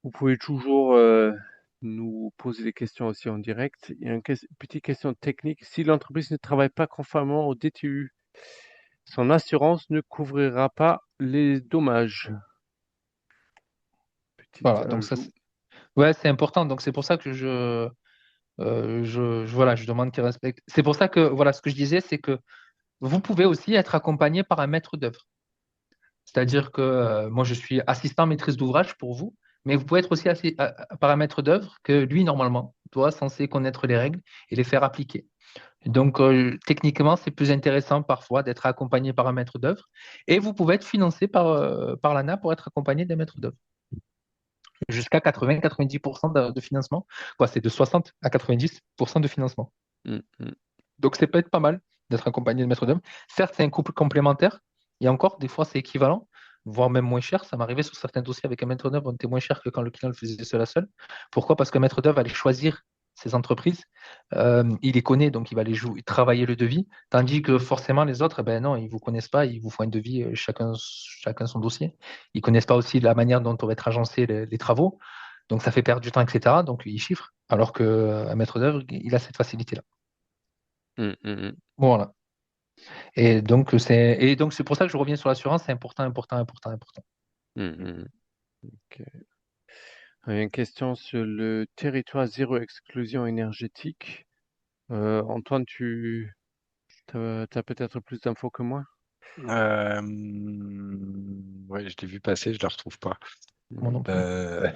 vous pouvez toujours nous poser des questions aussi en direct. Il y a une petite question technique. Si l'entreprise ne travaille pas conformément au DTU, son assurance ne couvrira pas les dommages. Petit Voilà, donc ça, ajout. ouais, c'est important. Donc, c'est pour ça que voilà, je demande qu'ils respectent. C'est pour ça que, voilà, ce que je disais, c'est que vous pouvez aussi être accompagné par un maître d'œuvre. C'est-à-dire que moi, je suis assistant maîtrise d'ouvrage pour vous, mais vous pouvez être aussi par un maître d'œuvre que lui, normalement, doit censé connaître les règles et les faire appliquer. Donc, techniquement, c'est plus intéressant parfois d'être accompagné par un maître d'œuvre. Et vous pouvez être financé par l'ANA pour être accompagné des maîtres d'œuvre. Jusqu'à 80-90% de financement. Quoi, c'est de 60 à 90% de financement. Mm, mm, Donc, c'est peut être pas mal d'être accompagné de maître d'œuvre. Certes, c'est un couple complémentaire. Et encore, des fois, c'est équivalent, voire même moins cher. Ça m'arrivait sur certains dossiers avec un maître d'œuvre, on était moins cher que quand le client le faisait seul à seul. Pourquoi? Parce qu'un maître d'œuvre allait choisir ses entreprises. Il les connaît, donc il va les travailler le devis. Tandis que forcément, les autres, ben non, ils ne vous connaissent pas. Ils vous font un devis, chacun son dossier. Ils ne connaissent pas aussi la manière dont on va être agencé les travaux. Donc, ça fait perdre du temps, etc. Donc, ils chiffrent. Alors qu'un maître d'œuvre, il a cette facilité-là. mm, mm, mm, Voilà. Et donc c'est pour ça que je reviens sur l'assurance, c'est important, important, important, important. mm, mm, mm. Ok. Il y a une question sur le territoire zéro exclusion énergétique. Antoine, tu as peut-être plus d'infos que moi? Ouais, je l'ai vu passer, je ne la retrouve pas. Moi non plus. Euh,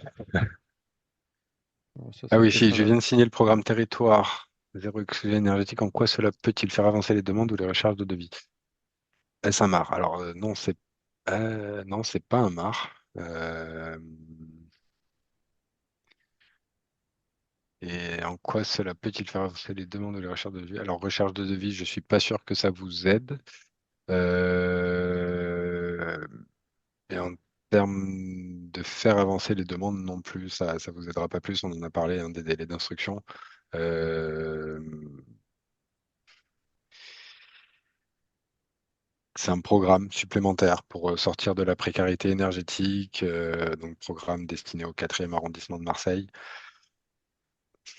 Ça, Ah c'est une oui, si, question je viens de signer le programme territoire zéro exclusion énergétique. En quoi cela peut-il faire avancer les demandes ou les recharges de devis? Est-ce un MAR? Alors non, c'est pas un MAR. Et en quoi cela peut-il faire avancer les demandes ou les recherches de devis? Alors, recherche de devis, je suis pas sûr que ça vous aide. Euh, Et en termes de faire avancer les demandes non plus, ça vous aidera pas plus. On en a parlé, hein, des délais d'instruction. Euh, C'est un programme supplémentaire pour sortir de la précarité énergétique, donc programme destiné au 4e arrondissement de Marseille.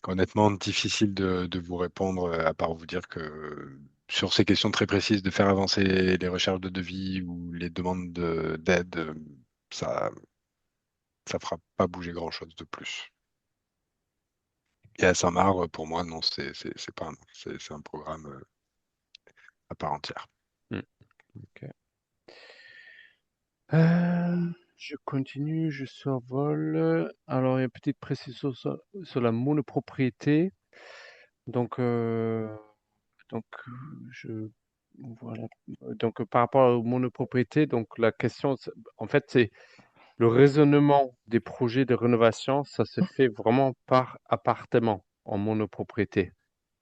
Honnêtement, difficile de vous répondre, à part vous dire que sur ces questions très précises de faire avancer les recherches de devis ou les demandes d'aide, ça ça fera pas bouger grand-chose de plus. Et à Saint-Marc, pour moi, non, c'est pas un, c'est un programme à part entière. Mm, ok. Je continue, je survole. Alors, il y a une petite précision sur la monopropriété. Donc, donc je voilà. Donc, par rapport aux monopropriétés, donc la question, en fait, c'est le raisonnement des projets de rénovation, ça se fait vraiment par appartement en monopropriété.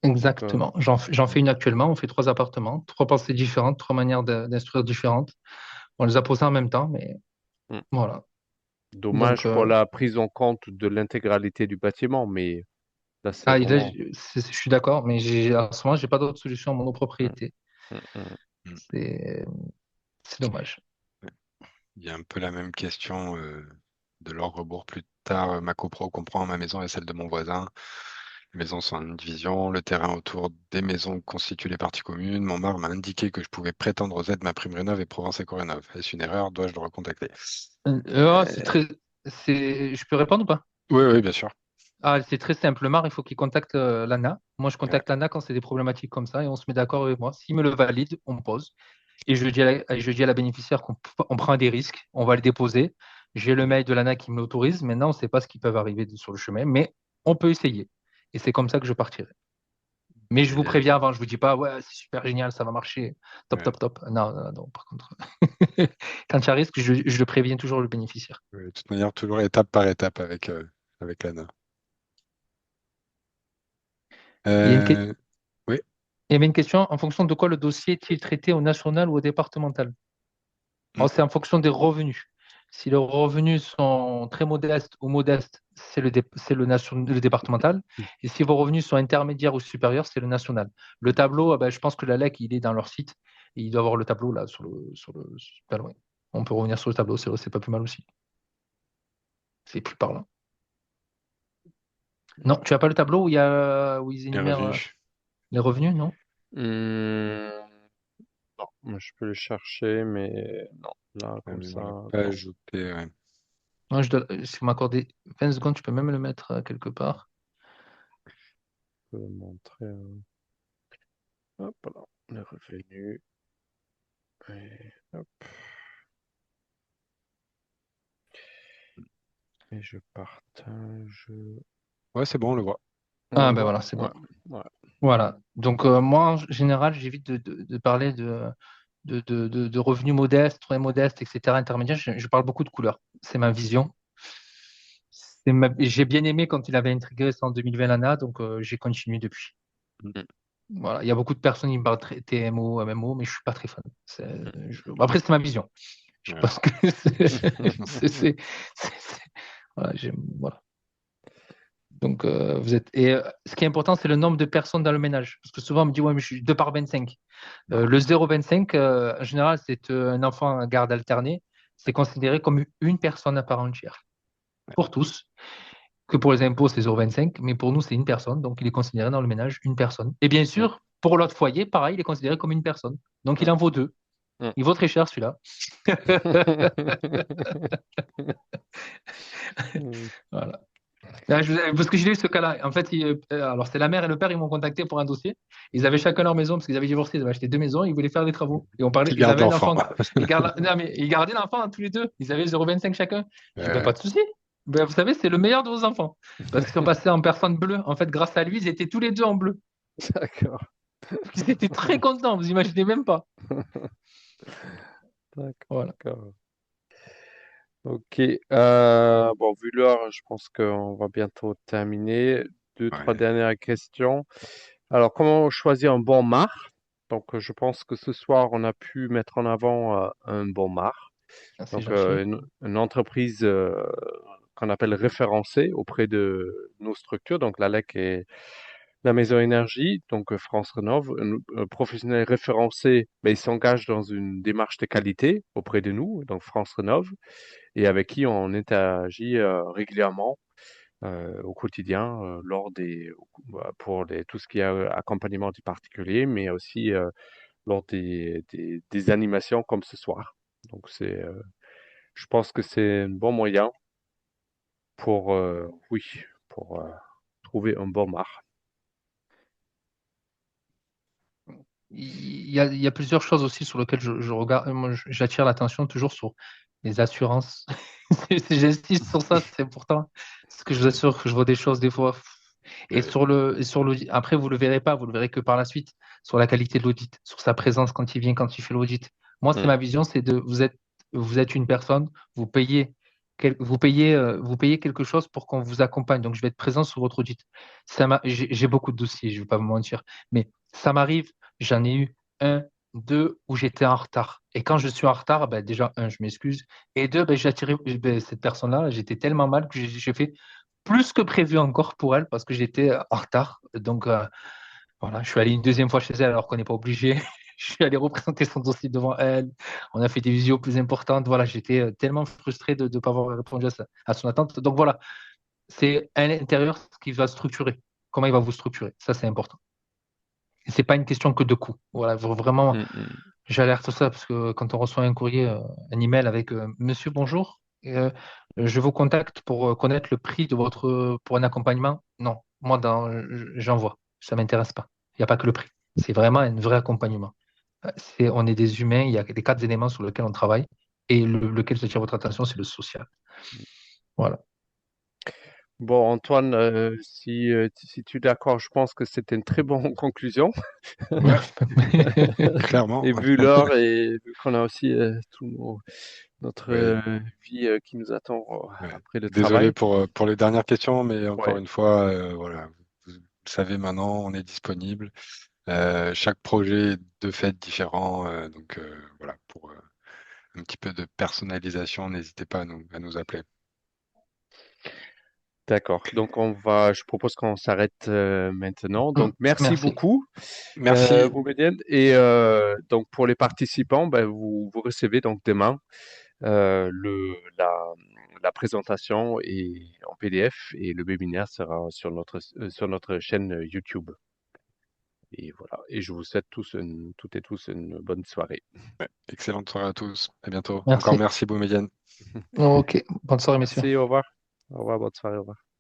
Donc, Exactement. J'en fais une actuellement. On fait 3 appartements, 3 pensées différentes, 3 manières d'instruire différentes. On les a posées en même temps, mais hmm, voilà. Donc, dommage pour la prise en compte de l'intégralité du bâtiment, mais là, c'est là, vraiment. je suis d'accord, mais en ce moment, j'ai pas d'autre solution en Hmm, monopropriété. hmm, hmm. Mm. C'est, c'est dommage. Ouais. Il y a un peu la même question de Laure Rebourg plus tard. Ma copro comprend ma maison et celle de mon voisin. Les maisons sont en division. Le terrain autour des maisons constitue les parties communes. Mon maire m'a indiqué que je pouvais prétendre aux aides MaPrimeRénov et Provence Éco-Rénov. Est-ce une erreur? Dois-je le recontacter? C'est Euh, très, je peux répondre ou pas? Oui, oui, bien sûr. Ah, c'est très simple. Le MAR, il faut qu'il contacte l'ANA. Moi, je Ouais, contacte l'ANA quand c'est des problématiques comme ça et on se met d'accord avec moi. S'il me le valide, on me pose. Et je dis à la bénéficiaire qu'on prend des risques, on va le déposer. J'ai le mail de l'ANA qui me l'autorise. Maintenant, on ne sait pas ce qui peut arriver sur le chemin, mais on peut essayer. Et c'est comme ça que je partirai. Mais je vous Et, préviens avant, je ne vous dis pas, ouais, c'est super génial, ça va marcher. Top, ouais, top, top. Non, non, non, par contre, quand il y a un risque, je le préviens toujours le bénéficiaire. ouais, de toute manière, toujours étape par étape avec l'ANA. Il y a une, Euh, oui. Il y avait une question, en fonction de quoi le dossier est-il traité au national ou au départemental? Mm. Alors, c'est en fonction des revenus. Si les revenus sont très modestes ou modestes, c'est le départemental. Et si vos revenus sont intermédiaires ou supérieurs, c'est le national. Le tableau, je pense que la LEC, il est dans leur site. Et il doit avoir le tableau là pas loin. On peut revenir sur le tableau, c'est pas plus mal aussi. C'est plus parlant. Non, tu n'as pas le tableau où ils Les énumèrent revenus. les revenus, non? Hmm, non, moi, je peux le chercher, mais non, là, comme Mais ça, voilà, pas non. ajouté. Ouais. Moi, si vous m'accordez 20 secondes, tu peux même le mettre quelque part. Je peux montrer. Hop là, les revenus. Et, hop, et je partage. Ouais, c'est bon, on le voit. On Ah le ben voit? voilà, c'est Ouais, bon. ouais. Voilà. Donc moi, en général, j'évite de parler de revenus modestes, très modestes, etc., intermédiaires. Je parle beaucoup de couleurs. C'est ma vision. J'ai bien aimé quand il avait intégré ça en 2020 l'ANA, donc j'ai continué depuis. Mm. Mm, Voilà. Il y a beaucoup de personnes qui me parlent TMO, MMO, mais je suis pas très fan. mm. Après, c'est ma vision. Je Ouais. pense que voilà, voilà. Donc, ce qui est important, c'est le nombre de personnes dans le ménage. Parce que souvent, on me dit, ouais, mais je suis 2 par 25. Le 0,25, en général, c'est un enfant à garde alternée. C'est considéré comme une personne à part entière. Pour tous. Que pour les impôts, c'est 0,25. Mais pour nous, c'est une personne. Donc, il est considéré dans le ménage une personne. Et bien Mm, sûr, pour l'autre foyer, pareil, il est considéré comme une personne. Donc, il mm, en vaut 2. mm. Il vaut très cher, celui-là. Mm. Voilà. Là, parce que j'ai eu ce cas-là. En fait, alors c'est la mère et le père, ils m'ont contacté pour un dossier. Ils avaient chacun leur maison parce qu'ils avaient divorcé, ils avaient acheté 2 maisons, ils voulaient faire des travaux. Et on parlait, Qui ils garde avaient un l'enfant. enfant. Non, mais ils gardaient l'enfant tous les deux. Ils avaient 0,25 chacun. Je dis, ben, Euh, pas de souci. Ben, vous savez, c'est le meilleur de vos enfants. Parce qu'ils sont passés en personne bleue. En fait, grâce à lui, ils étaient tous les deux en bleu. D'accord, Ils étaient très contents, vous imaginez même pas. Voilà. d'accord. Ok. Bon, vu l'heure, je pense qu'on va bientôt terminer. Deux, trois ouais. dernières questions. Alors, comment choisir un bon marc? Donc, je pense que ce soir, on a pu mettre en avant un bon marc. Ah, c'est Donc, gentil. une entreprise qu'on appelle référencée auprès de nos structures. Donc, la LEC et la Maison Énergie, donc France Rénov, un professionnel référencé, mais il s'engage dans une démarche de qualité auprès de nous, donc France Rénov, et avec qui on interagit régulièrement au quotidien tout ce qui est accompagnement du particulier, mais aussi lors des animations comme ce soir. Donc je pense que c'est un bon moyen pour, oui, pour trouver un bon marc. Il y a plusieurs choses aussi sur lesquelles je regarde. Moi, j'attire l'attention toujours sur les assurances. J'insiste sur ça, c'est important. Parce que je vous assure que je vois des choses des fois. Et Ouais. sur l'audit, après, vous le verrez pas, vous le verrez que par la suite, sur la qualité de l'audit, sur sa présence quand il vient, quand il fait l'audit. Moi, c'est Mm, ma vision, c'est vous êtes une personne, vous payez vous payez quelque chose pour qu'on vous accompagne. Donc, je vais être présent sur votre audit. J'ai beaucoup de dossiers, je ne vais pas vous mentir. Mais ça m'arrive, j'en ai eu un, deux où j'étais en retard. Et quand je suis en retard, ben, déjà, un, je m'excuse. Et deux, ben, j'ai attiré cette personne-là. J'étais tellement mal que j'ai fait plus que prévu encore pour elle parce que j'étais en retard. Donc, voilà, je suis allé une deuxième fois chez elle alors qu'on n'est pas obligé. Je suis allé représenter son dossier devant elle. On a fait des visios plus importantes. Voilà, j'étais tellement frustré de ne pas avoir répondu à son attente. Donc voilà, c'est à l'intérieur ce qui va structurer. Comment il va vous structurer. Ça, c'est important. Et c'est pas une question que de coût. Voilà, vraiment, j'alerte ça parce que quand on reçoit un courrier, un email avec Monsieur, bonjour, je vous contacte pour connaître le prix de pour un accompagnement. Non, moi, j'envoie. Ça m'intéresse pas. Il n'y a pas que le prix. C'est vraiment un vrai accompagnement. On est des humains, il y a les 4 éléments sur lesquels on travaille et lequel je tire votre attention, c'est le social. Voilà. Bon, Antoine, si tu es d'accord, je pense que c'était une très bonne conclusion. Clairement. Et vu l'heure et vu qu'on a aussi notre Ouais. vie qui nous attend Ouais. après le Désolé travail. pour les dernières questions, mais encore Ouais, une fois, voilà, vous le savez maintenant, on est disponible. Chaque projet est de fait différent, donc voilà, pour un petit peu de personnalisation, n'hésitez pas à nous appeler. d'accord. Donc je propose qu'on s'arrête maintenant. Donc merci Merci. beaucoup, Merci. Boumedienne. Et donc pour les participants, ben, vous recevez donc demain euh, le, la, la présentation est en PDF et le webinaire sera sur notre chaîne YouTube. Et voilà. Et je vous souhaite toutes et tous une bonne soirée. Ouais. Excellente soirée à tous. À bientôt. Encore Merci. merci, Boumedienne. Ok. Bonne soirée, messieurs. Merci, au revoir. Au revoir, bonne soirée, au revoir.